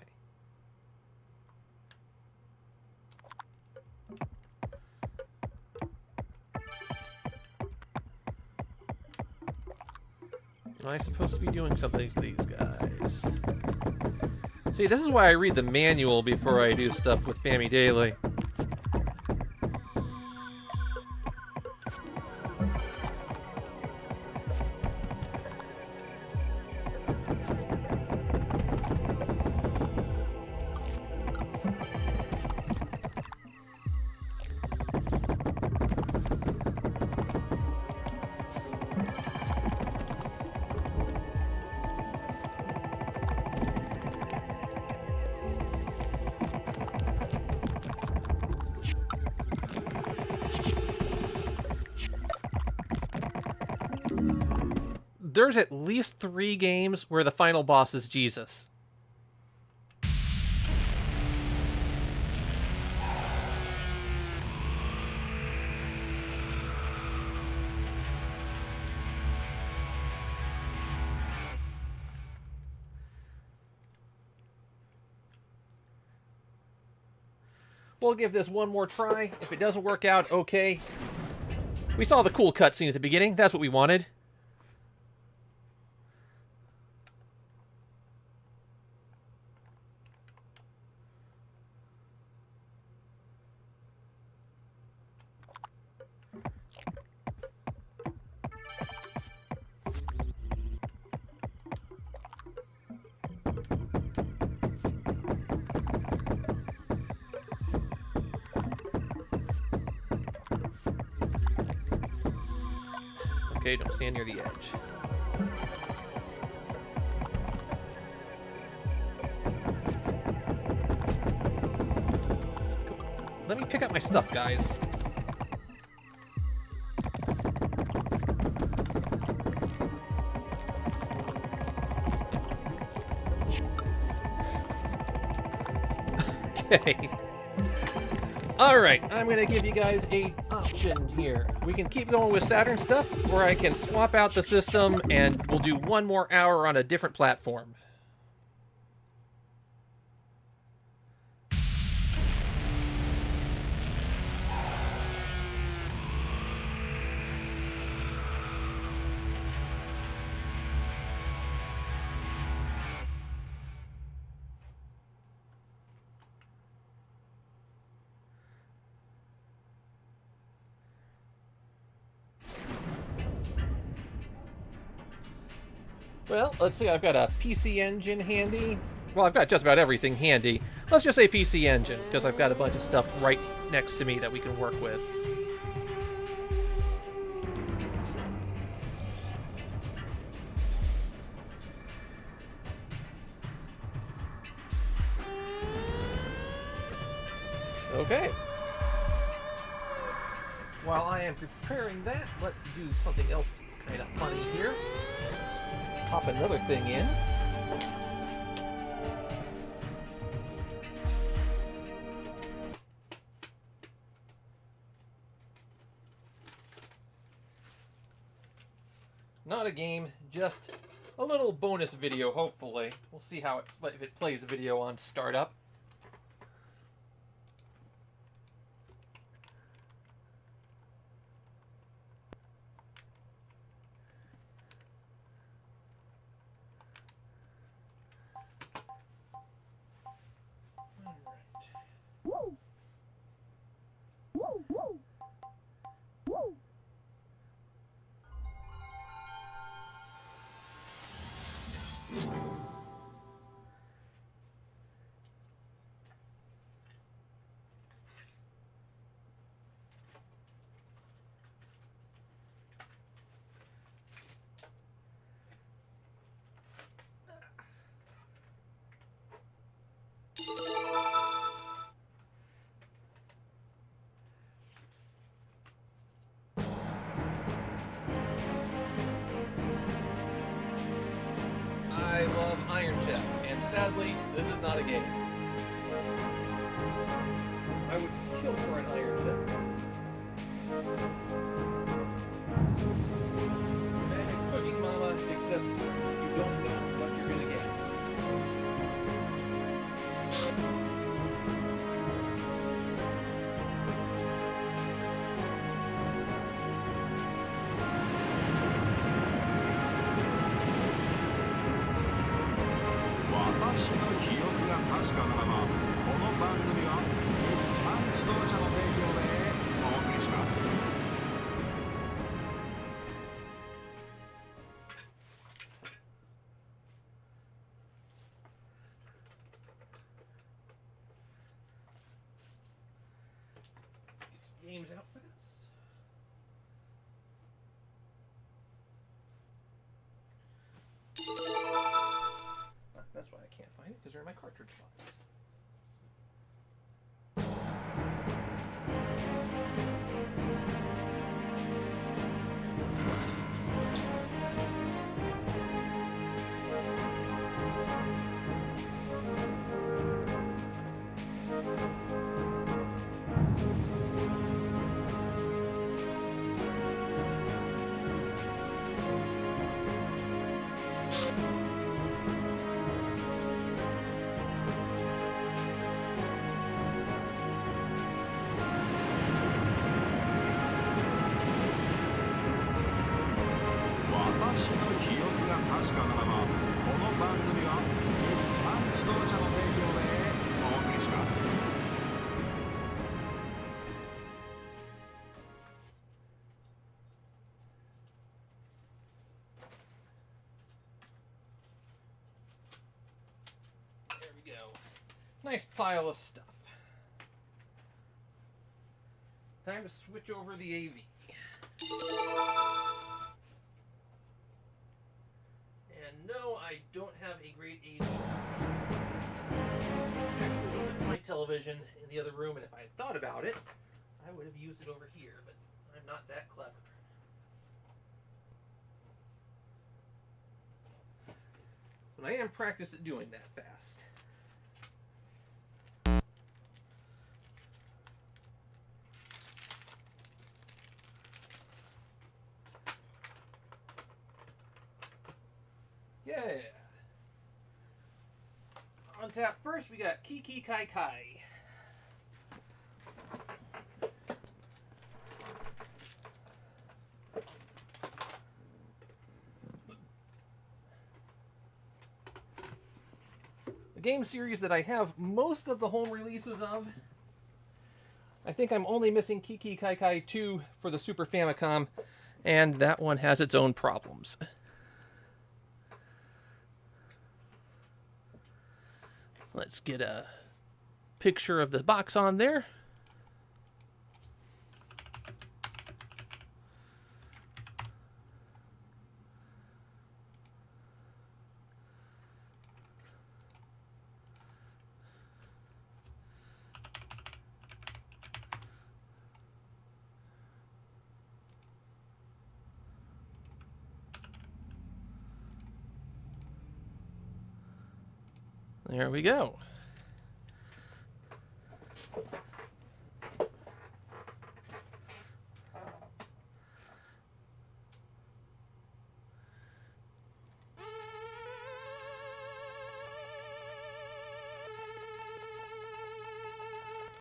Am I supposed to be doing something to these guys? See, this is why I read the manual before I do stuff with Famidaily. There's at least 3 games where the final boss is Jesus. We'll give this one more try. If it doesn't work out, okay. We saw the cool cutscene at the beginning. That's what we wanted. Okay, don't stand near the edge. Let me pick up my stuff, guys. Okay. Alright, I'm going to give you guys an option here. We can keep going with Saturn stuff, or I can swap out the system and we'll do one more hour on a different platform. Well, let's see, I've got a PC Engine handy. Well, I've got just about everything handy. Let's just say PC Engine, because I've got a bunch of stuff right next to me that we can work with. Okay. While I am preparing that, let's do something else kind of funny here. Pop another thing in. Not a game, just a little bonus video, hopefully. We'll see how if it plays video on startup. I love Iron Chef, and sadly, this is not a game. I would kill for an Iron Chef. Imagine Cooking Mama, except you don't know what you're gonna get. 私の記憶が確かならば、この番組は日産自動車の提供でお送りします。Get some games out for this. That's why I can't find it, because they're in my cartridge box. There we go. Nice pile of stuff. Time to switch over the AV. And no, I don't have a great AV switch. I actually looked at my television in the other room, and if I had thought about it, I would have used it over here, but I'm not that clever. But I am practiced at doing that fast. Yeah. On tap first, we got Kiki Kai Kai. The game series that I have most of the home releases of. I think I'm only missing Kiki Kai Kai 2 for the Super Famicom, and that one has its own problems. Let's get a picture of the box on there. There we go.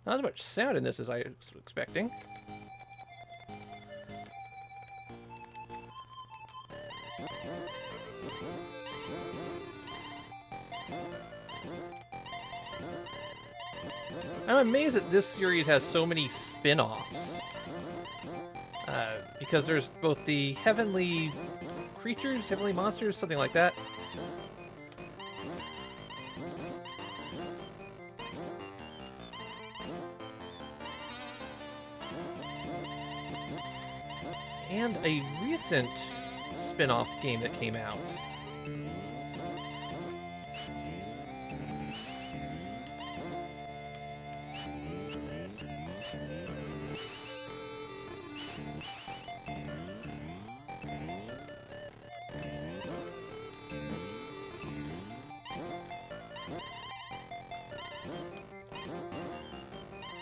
Not as much sound in this as I was expecting. I'm amazed that this series has so many spin-offs. Because there's both the heavenly creatures, heavenly monsters, something like that. And a recent spin-off game that came out.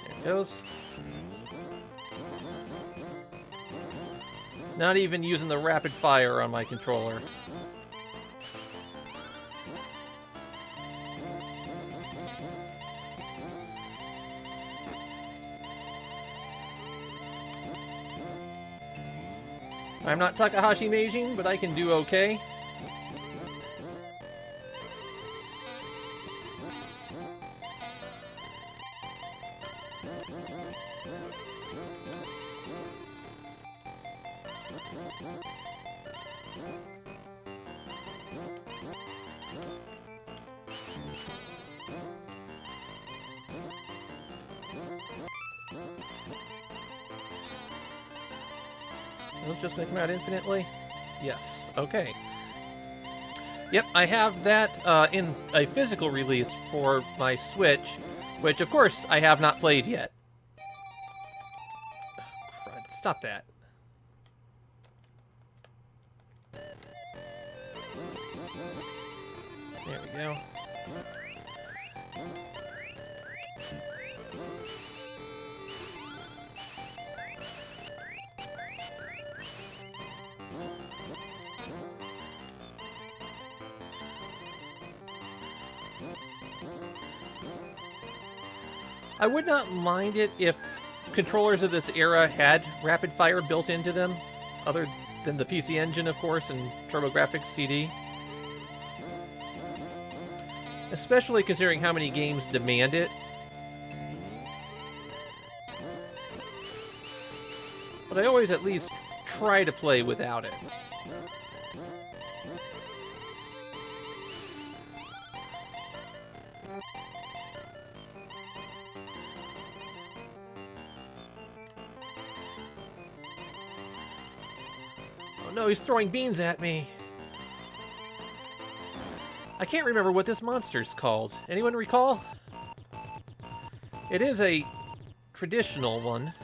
There it goes. Not even using the rapid fire on my controller. I'm not Takahashi Meijin, but I can do okay. Let's just make them out infinitely. Yes. Okay. Yep, I have that in a physical release for my Switch, which, of course, I have not played yet. Oh, crud. Stop that. There we go. I would not mind it if controllers of this era had rapid fire built into them, other than the PC Engine, of course, and TurboGrafx CD. Especially considering how many games demand it. But I always at least try to play without it. Oh no, he's throwing beans at me. I can't remember what this monster's called. Anyone recall? It is a traditional one.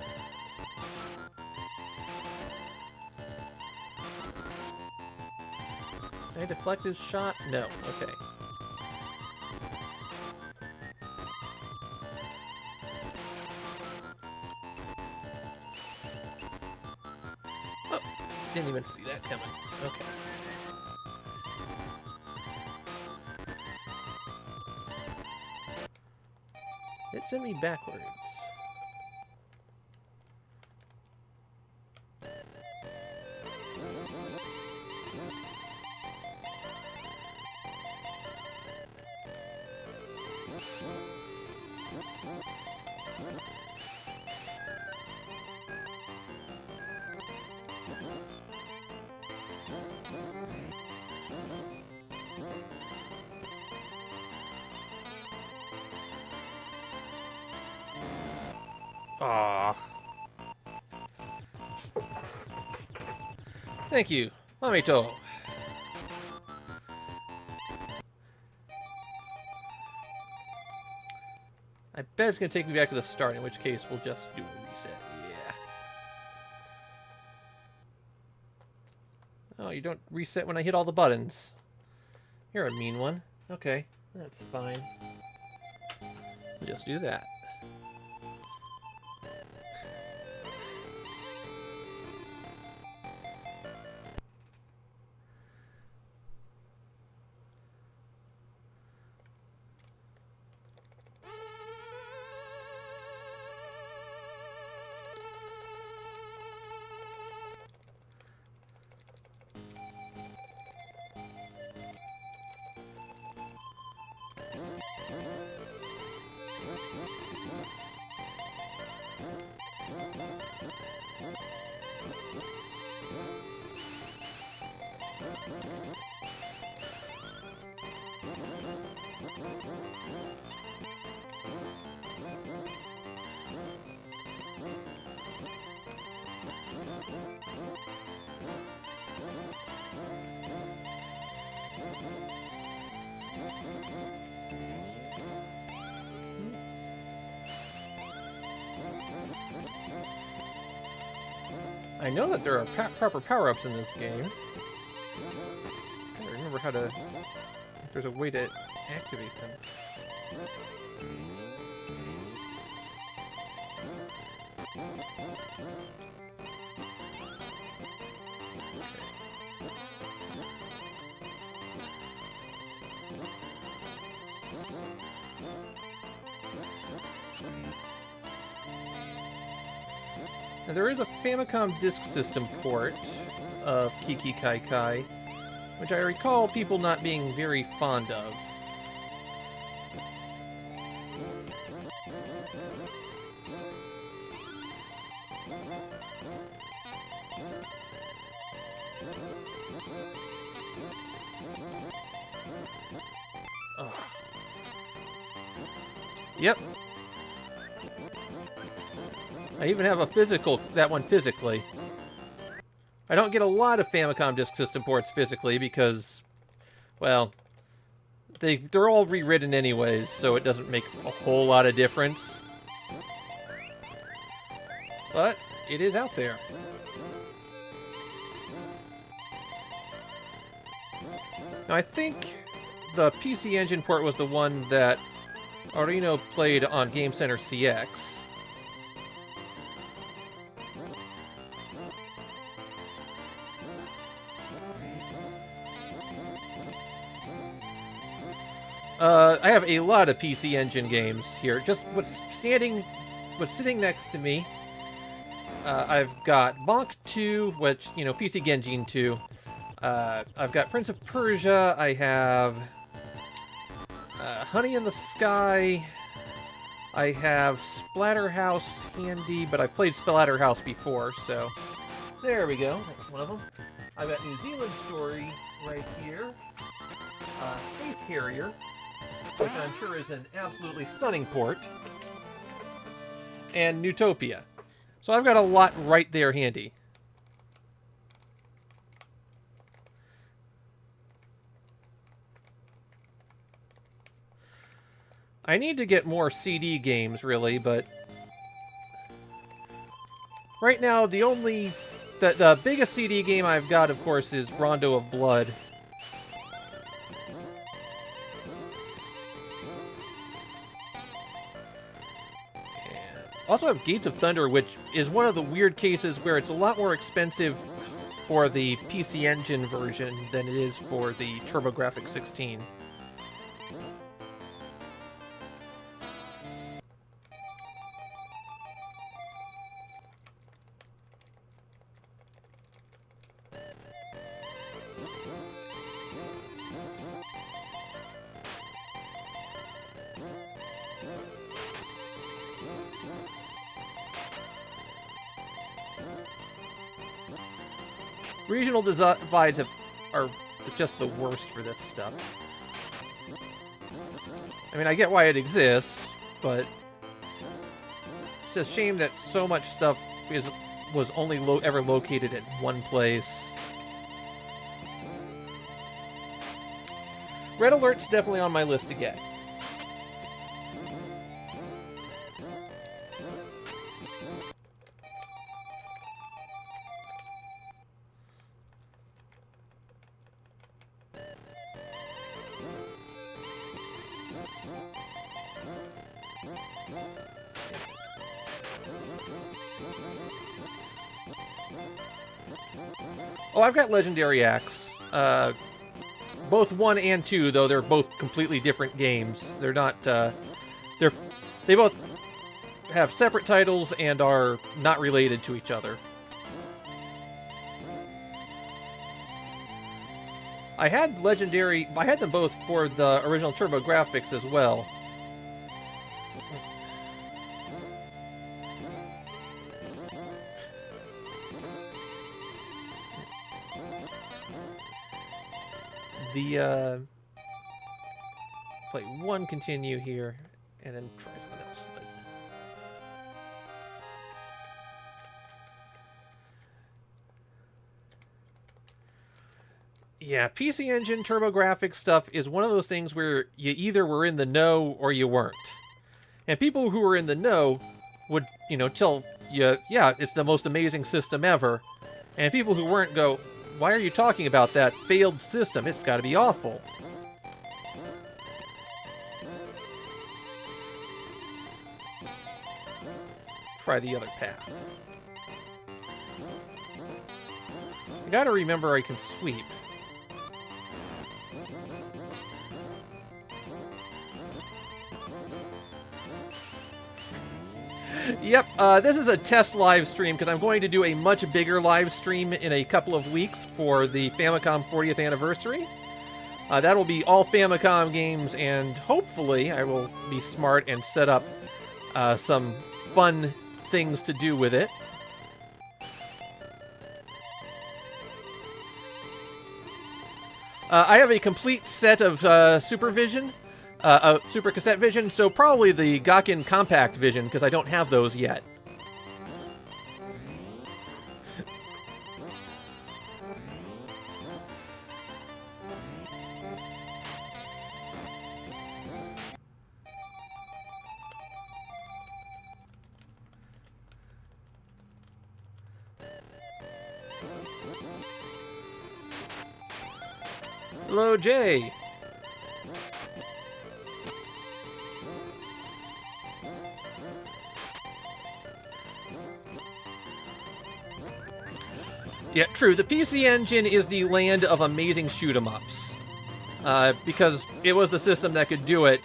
Can I deflect his shot? No. Okay. Oh, didn't even see that coming. Okay. It sent me backwards. Aww. Thank you, Mamito. I bet it's going to take me back to the start, in which case we'll just do a reset. Yeah. Oh, you don't reset when I hit all the buttons. You're a mean one. Okay, that's fine. We'll just do that. I know that there are proper power-ups in this game. I don't remember how to... if there's a way to activate them. Now, there is a Famicom Disk System port of Kiki Kai Kai, which I recall people not being very fond of. Ugh. Yep. I even have that one physically. I don't get a lot of Famicom Disk System ports physically because, well, they're all rewritten anyways, so it doesn't make a whole lot of difference. But it is out there. Now, I think the PC Engine port was the one that Arino played on Game Center CX. I have a lot of PC Engine games here. Just what's sitting next to me. I've got Bonk 2, which, you know, PC Genjin 2. I've got Prince of Persia. I have Honey in the Sky. I have Splatterhouse handy, but I've played Splatterhouse before, so there we go. That's one of them. I've got New Zealand Story right here. Space Harrier, which I'm sure is an absolutely stunning port, and Newtopia. So I've got a lot right there handy. I need to get more CD games, really, but right now the biggest CD game I've got, of course, is Rondo of Blood. Also have Gates of Thunder, which is one of the weird cases where it's a lot more expensive for the PC Engine version than it is for the TurboGrafx 16. Regional divides are just the worst for this stuff. I mean, I get why it exists, but it's a shame that so much stuff was only ever located at one place. Red Alert's definitely on my list to get. Oh, I've got Legendary Axe. Both 1 and 2, though they're both completely different games. They're not, they both have separate titles and are not related to each other. I had them both for the original TurboGrafx as well. Play one continue here, and then try something else. Yeah, PC Engine TurboGrafx stuff is one of those things where you either were in the know or you weren't. And people who were in the know would, tell you, yeah, it's the most amazing system ever. And people who weren't go, why are you talking about that failed system? It's got to be awful. Try the other path. I gotta remember I can sweep. Yep, this is a test live stream because I'm going to do a much bigger live stream in a couple of weeks for the Famicom 40th anniversary. That'll be all Famicom games, and hopefully I will be smart and set up some fun things to do with it. I have a complete set of Super Cassette Vision, so probably the Gakuen Compact Vision, because I don't have those yet. Hello, Jay. Yeah, true. The PC Engine is the land of amazing shoot-'em-ups. Because it was the system that could do it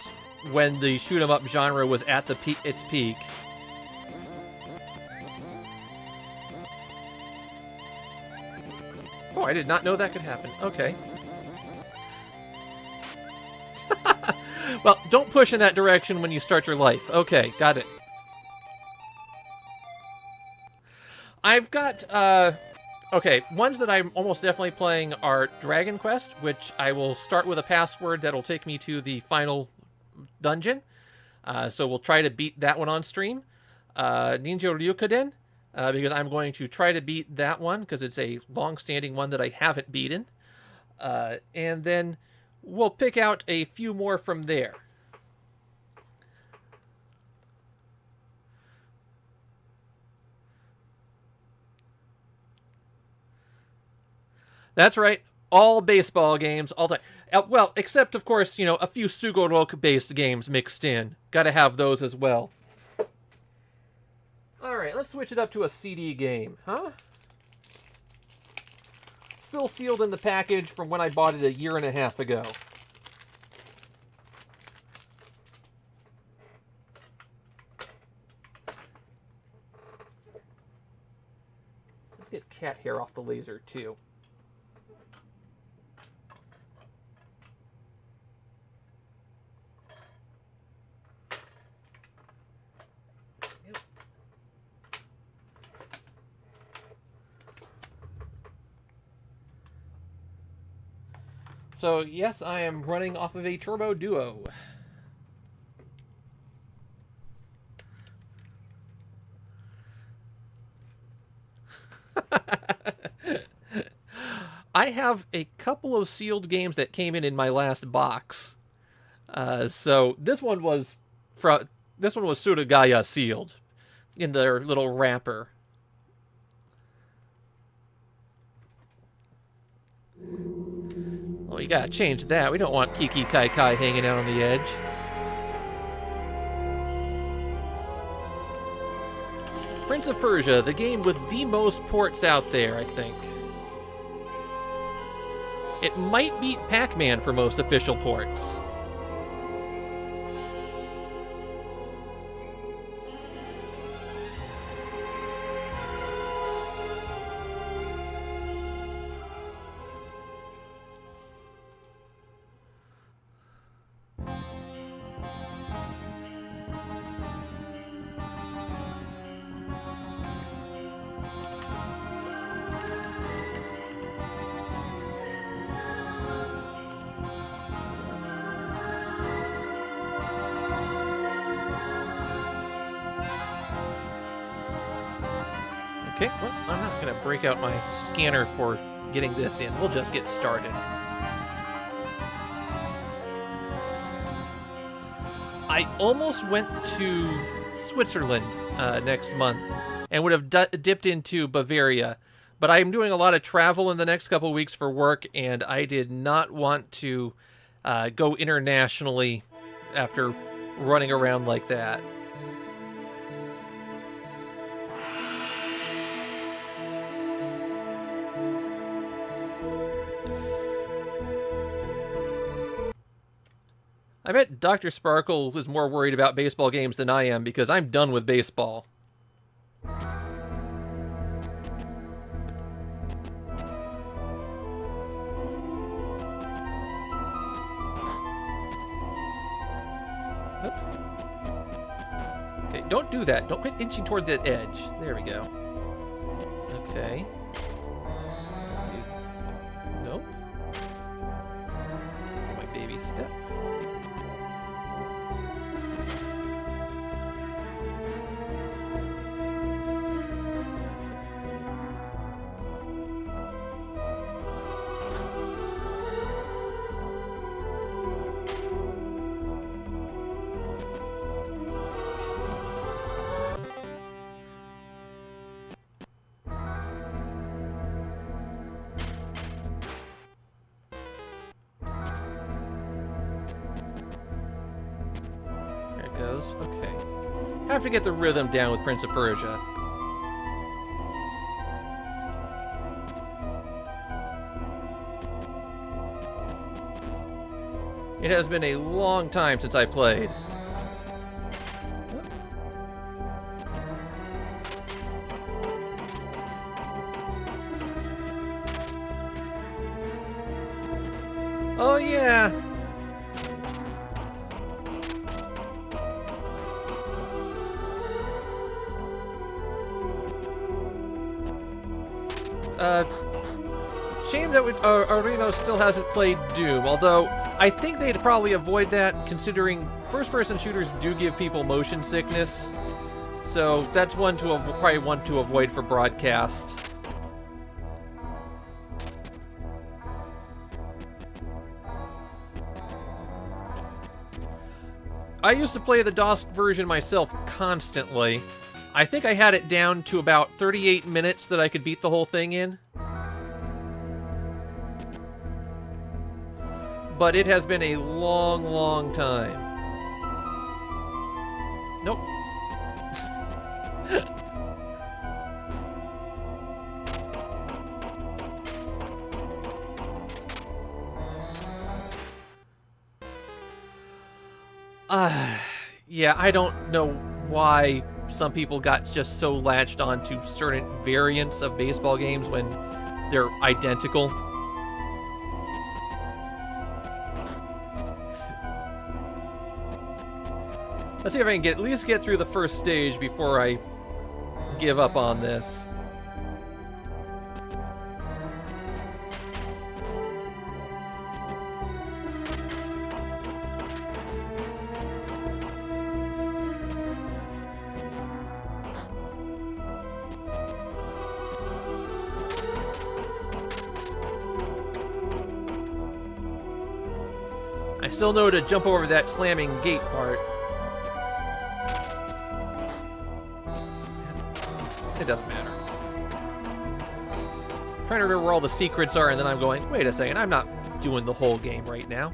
when the shoot-'em-up genre was at its peak. Oh, I did not know that could happen. Okay. Well, don't push in that direction when you start your life. Okay, got it. I've got, okay, ones that I'm almost definitely playing are Dragon Quest, which I will start with a password that'll take me to the final dungeon. So we'll try to beat that one on stream. Ninja Ryukiden, because I'm going to try to beat that one, because it's a long-standing one that I haven't beaten. And then we'll pick out a few more from there. That's right, all baseball games, all time. Well, except, of course, a few Sugorok-based games mixed in. Gotta have those as well. Alright, let's switch it up to a CD game, huh? Still sealed in the package from when I bought it a year and a half ago. Let's get cat hair off the laser, too. So, yes, I am running off of a Turbo Duo. I have a couple of sealed games that came in my last box. So this one was Surugaya sealed in their little wrapper. Well, you gotta change that. We don't want Kiki Kai Kai hanging out on the edge. Prince of Persia, the game with the most ports out there, I think. It might beat Pac-Man for most official ports. Okay, well, I'm not going to break out my scanner for getting this in. We'll just get started. I almost went to Switzerland next month and would have dipped into Bavaria. But I'm doing a lot of travel in the next couple of weeks for work, and I did not want to go internationally after running around like that. I bet Dr. Sparkle is more worried about baseball games than I am, because I'm done with baseball. Okay, don't do that. Don't quit inching toward the edge. There we go. Okay. Nope. My baby step. Goes. Okay. Have to get the rhythm down with Prince of Persia. It has been a long time since I played. Oh yeah. Shame that Arino still hasn't played Doom, although I think they'd probably avoid that, considering first-person shooters do give people motion sickness, so that's one to probably one to avoid for broadcast. I used to play the DOS version myself constantly. I think I had it down to about 38 minutes that I could beat the whole thing in. But it has been a long, long time. Nope. Yeah, I don't know why some people got just so latched onto certain variants of baseball games when they're identical. Let's see if I can at least get through the first stage before I give up on this. I still know to jump over that slamming gate part. It doesn't matter. I'm trying to remember where all the secrets are, and then I'm going, wait a second, I'm not doing the whole game right now.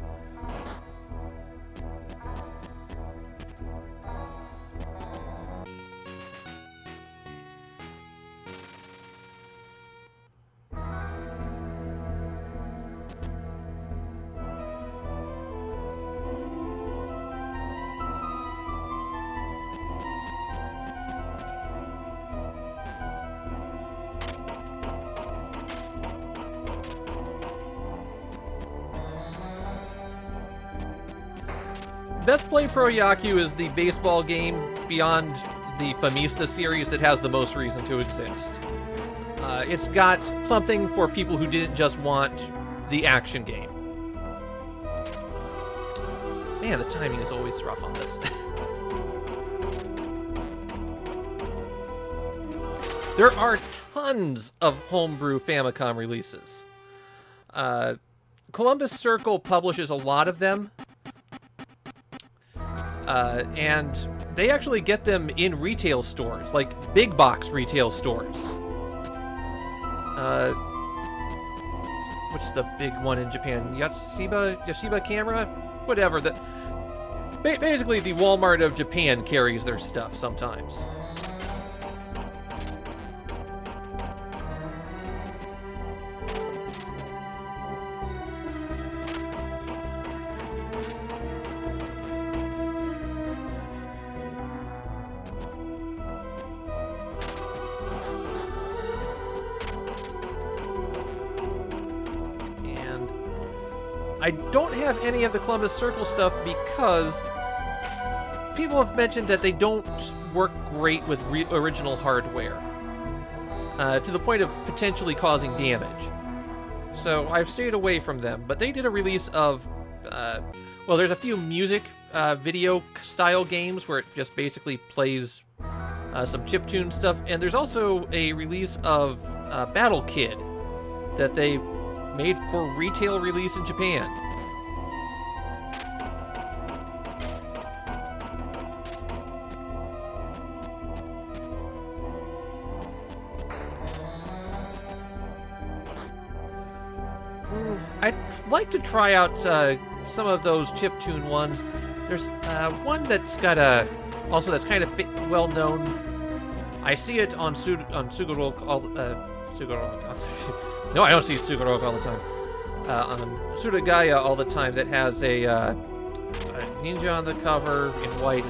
Best Play Pro Yaku is the baseball game beyond the Famista series that has the most reason to exist. It's got something for people who didn't just want the action game. Man, the timing is always rough on this. There are tons of homebrew Famicom releases. Columbus Circle publishes a lot of them. And they actually get them in retail stores, like big box retail stores. What's the big one in Japan? Yoshiba Camera? Whatever. Basically, the Walmart of Japan carries their stuff sometimes. I don't have any of the Columbus Circle stuff because people have mentioned that they don't work great with original hardware, to the point of potentially causing damage. So I've stayed away from them, but they did a release of, well, there's a few music video style games where it just basically plays some chiptune stuff, and there's also a release of Battle Kid that they made for retail release in Japan. I'd like to try out some of those chiptune ones. There's one that's got also that's kind of well known. I see it on Sugaro No, I don't see Sugaro all the time. On Suragaya all the time, that has a ninja on the cover in white.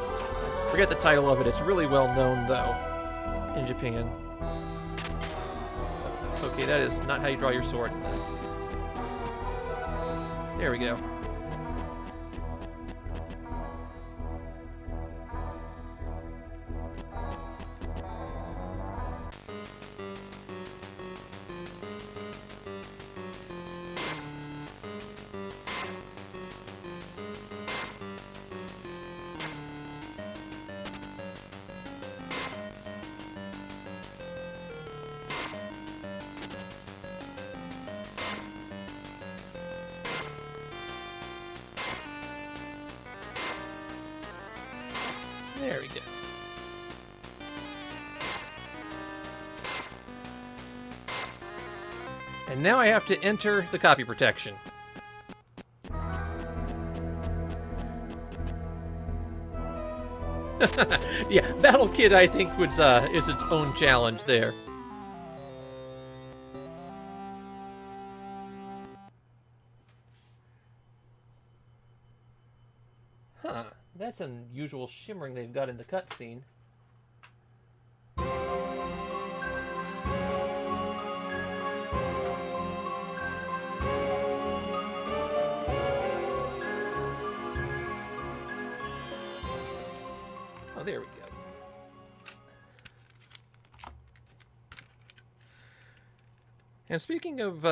Forget the title of it. It's really well known though in Japan. Okay, that is not how you draw your sword in this. There we go. There we go. And now I have to enter the copy protection. Yeah, Battle Kid I think is its own challenge there. Huh, that's unusual shimmering they've got in the cutscene. Oh, there we go. And speaking of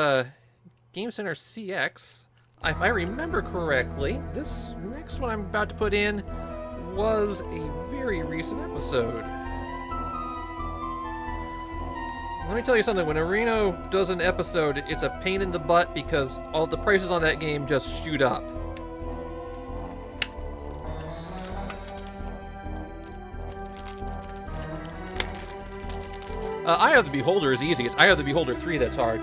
Game Center CX, if I remember correctly, this next one I'm about to put in was a very recent episode. Let me tell you something, when Areno does an episode, it's a pain in the butt because all the prices on that game just shoot up. Eye of the Beholder is easy. It's Eye of the Beholder 3 that's hard.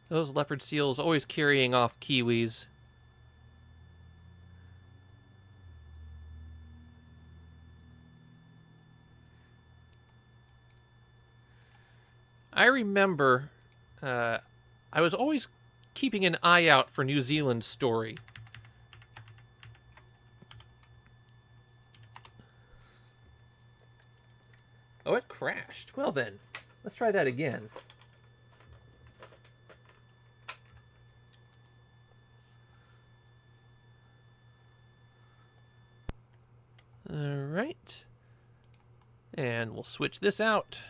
Those leopard seals always carrying off kiwis. I remember I was always keeping an eye out for New Zealand's story. Oh, it crashed. Well then, let's try that again. Alright. And we'll switch this out.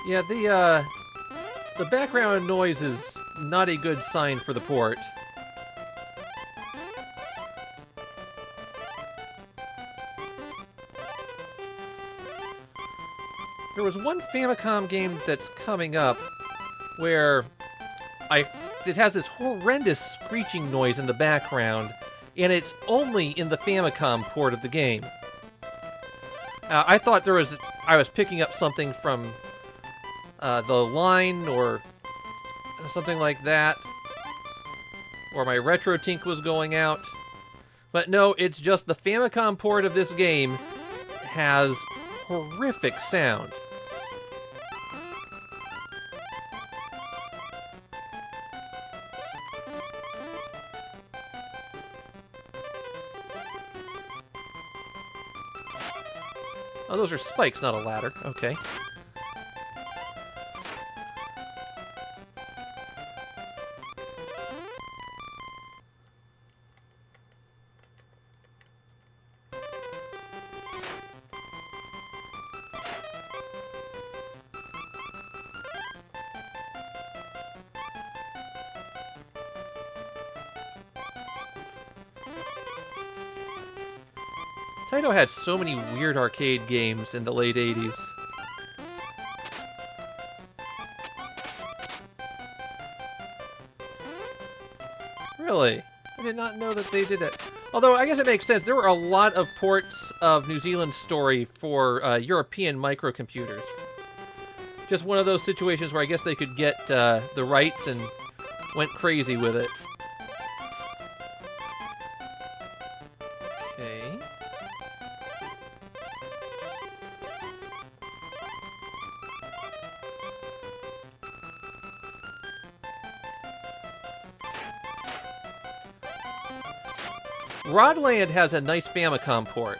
Yeah, the background noise is not a good sign for the port. There was one Famicom game that's coming up where it has this horrendous screeching noise in the background, and it's only in the Famicom port of the game. I thought I was picking up something from the line or something like that, or my RetroTink was going out. But no, it's just the Famicom port of this game has horrific sound. Oh, those are spikes, not a ladder. Okay. Taito had so many weird arcade games in the late 80s. Really? I did not know that they did that. Although, I guess it makes sense. There were a lot of ports of New Zealand Story for European microcomputers. Just one of those situations where I guess they could get the rights and went crazy with it. Okay. Rodland has a nice Famicom port.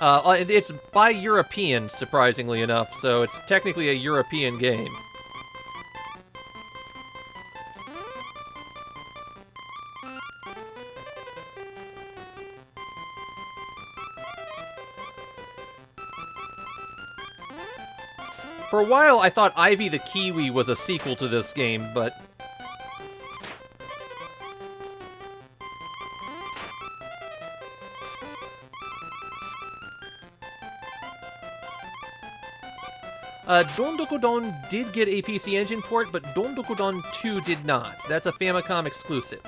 And it's by European, surprisingly enough, so it's technically a European game. For a while, I thought Ivy the Kiwi was a sequel to this game, but... Dondokodon did get a PC Engine port, but Dondokodon 2 did not. That's a Famicom exclusive.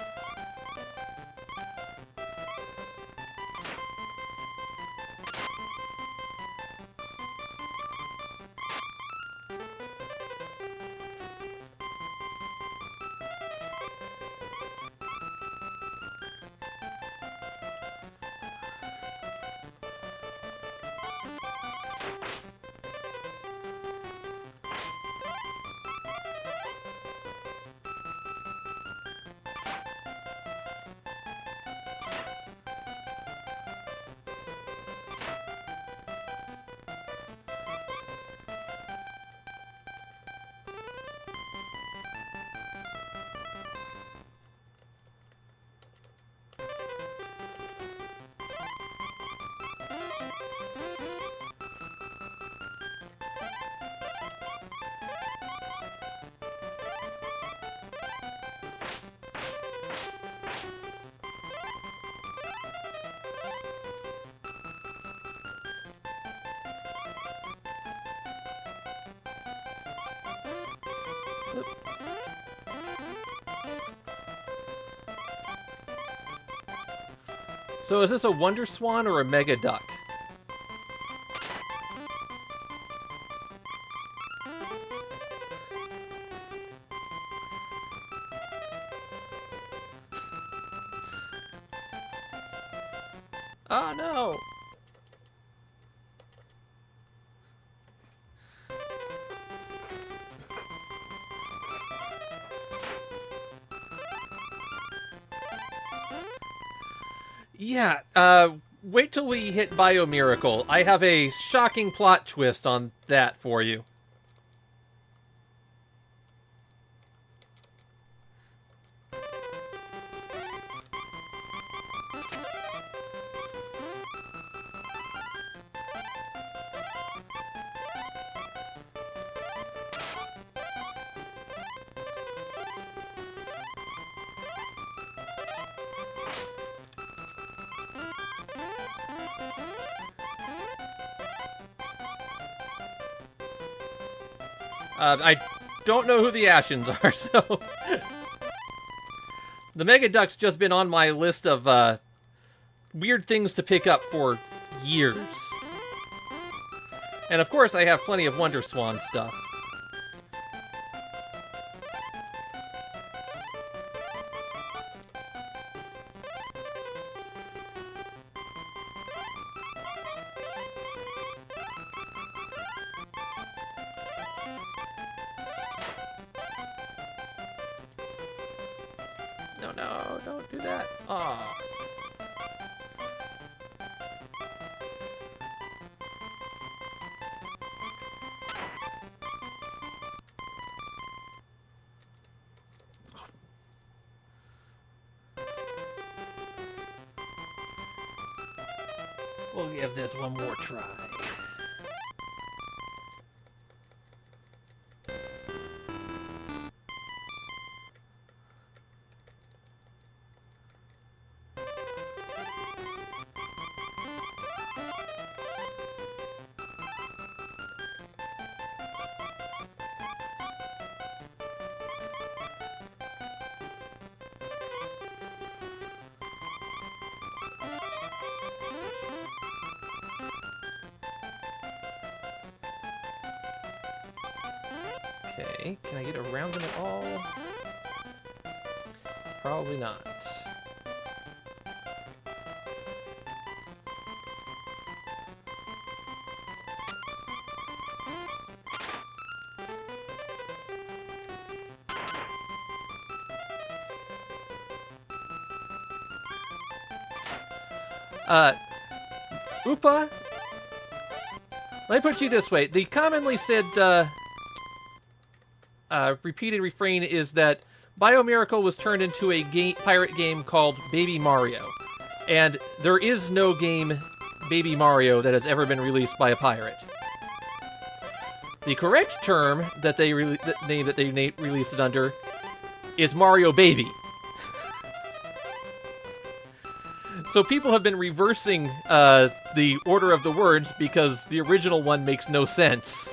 So is this a Wonder Swan or a Mega Duck? Oh no! Yeah, wait till we hit Biomiracle. I have a shocking plot twist on that for you. I don't know who the Ashens are, so... The Mega Duck's just been on my list of weird things to pick up for years. And of course I have plenty of Wonder Swan stuff. No, don't do that. Aw. We'll give this one more try. Okay, can I get around them at all? Probably not. Upa? Let me put it to you this way. The commonly said, repeated refrain is that Biomiracle was turned into a pirate game called Baby Mario. And there is no game, Baby Mario, that has ever been released by a pirate. The correct term that they released it under is Mario Baby. So people have been reversing the order of the words because the original one makes no sense.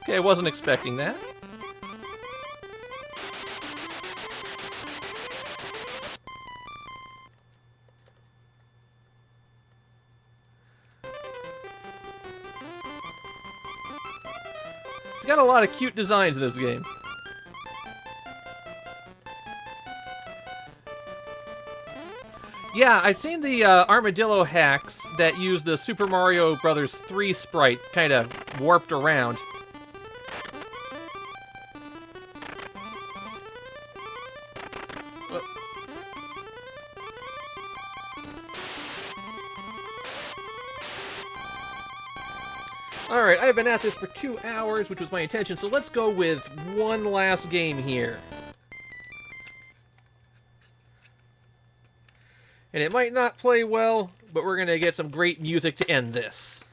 Okay, I wasn't expecting that. It's got a lot of cute designs in this game. Yeah, I've seen the armadillo hacks that use the Super Mario Bros. 3 sprite kind of warped around. Alright, I've been at this for 2 hours, which was my intention, so let's go with one last game here. And it might not play well, but we're going to get some great music to end this.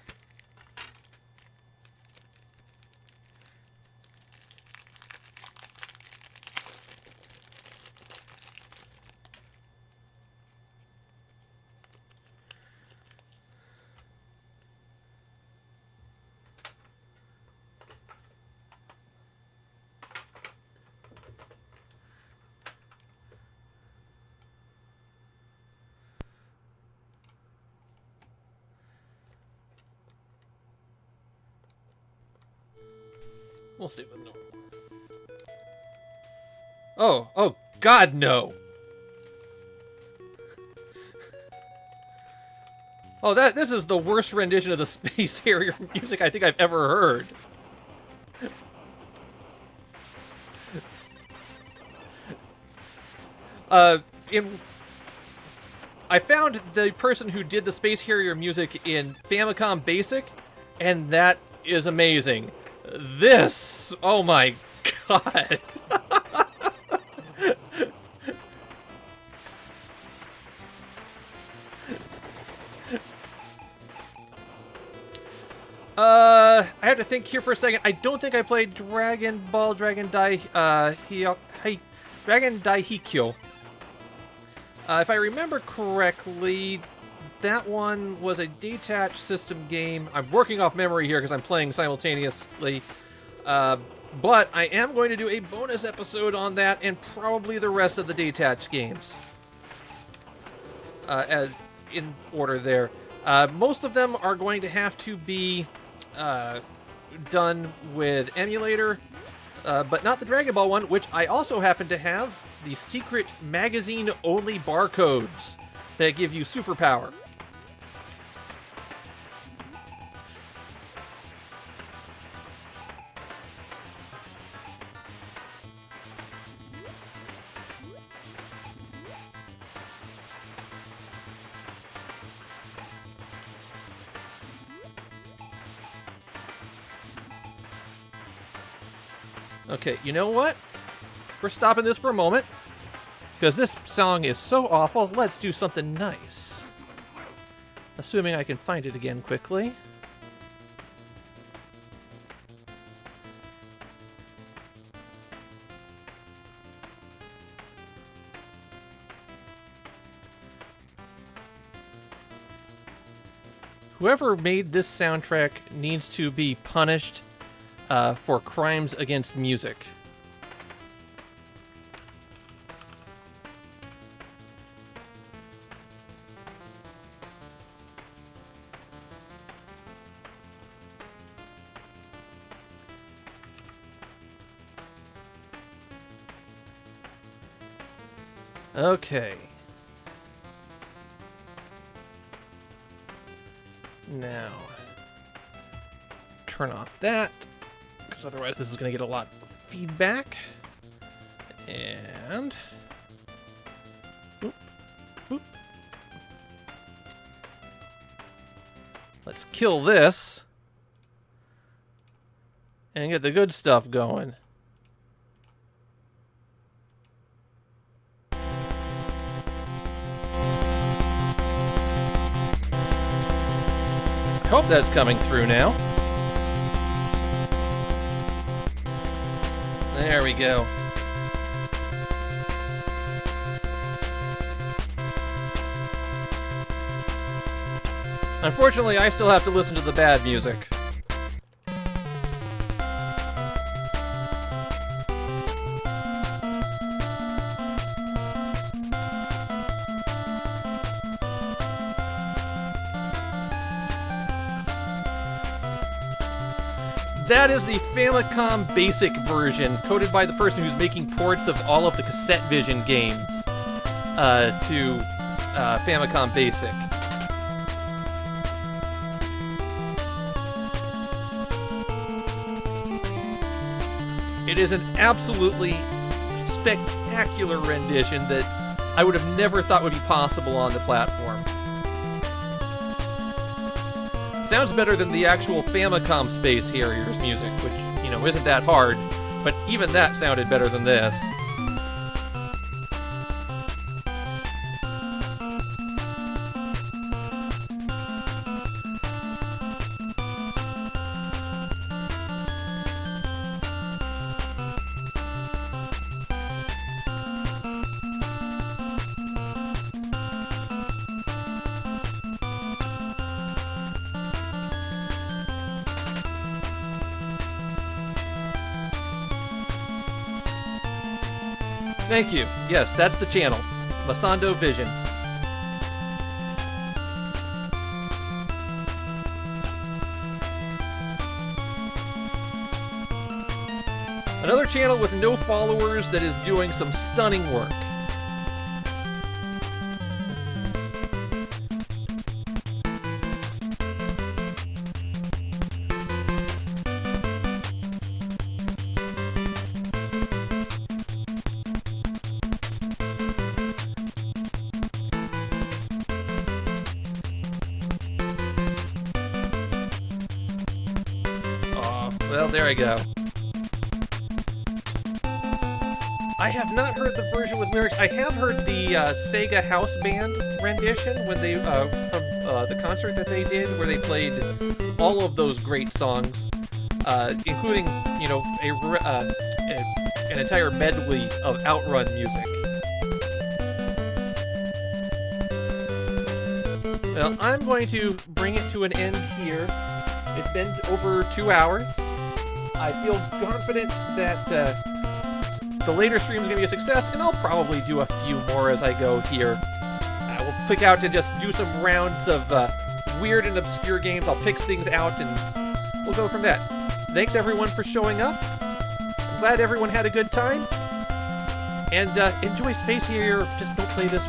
We'll stick with normal. Oh, God, no! Oh, this is the worst rendition of the Space Harrier music I think I've ever heard. I found the person who did the Space Harrier music in Famicom Basic, and that is amazing. This, oh my god. I have to think here for a second. I don't think I played Dragon Ball Dragon Daihikyo. If I remember correctly, that one was a detached system game. I'm working off memory here because I'm playing simultaneously. But I am going to do a bonus episode on that and probably the rest of the detached games. As in order there. Most of them are going to have to be done with emulator, but not the Dragon Ball one, which I also happen to have the secret magazine-only barcodes that give you superpower. Okay, you know what? We're stopping this for a moment. Because this song is so awful, let's do something nice. Assuming I can find it again quickly. Whoever made this soundtrack needs to be punished for crimes against music. Okay. Now, turn off that, because otherwise this is going to get a lot of feedback. And... Boop, boop. Let's kill this. And get the good stuff going. I hope that's coming through now. There we go. Unfortunately, I still have to listen to the bad music. That is the Famicom Basic version, coded by the person who's making ports of all of the Cassette Vision games to Famicom Basic. It is an absolutely spectacular rendition that I would have never thought would be possible on the platform. Sounds better than the actual Famicom Space Harriers music, which, you know, isn't that hard, but even that sounded better than this. Thank you. Yes, that's the channel. Masando Vision. Another channel with no followers that is doing some stunning work. Well, there I go. I have not heard the version with lyrics. I have heard the Sega House Band rendition when they from the concert that they did, where they played all of those great songs, including an entire medley of Outrun music. Well, I'm going to bring it to an end here. It's been over 2 hours. I feel confident that the later stream is going to be a success, and I'll probably do a few more as I go here. I will click out to just do some rounds of weird and obscure games. I'll pick things out, and we'll go from that. Thanks, everyone, for showing up. I'm glad everyone had a good time. And enjoy Space here. Just don't play this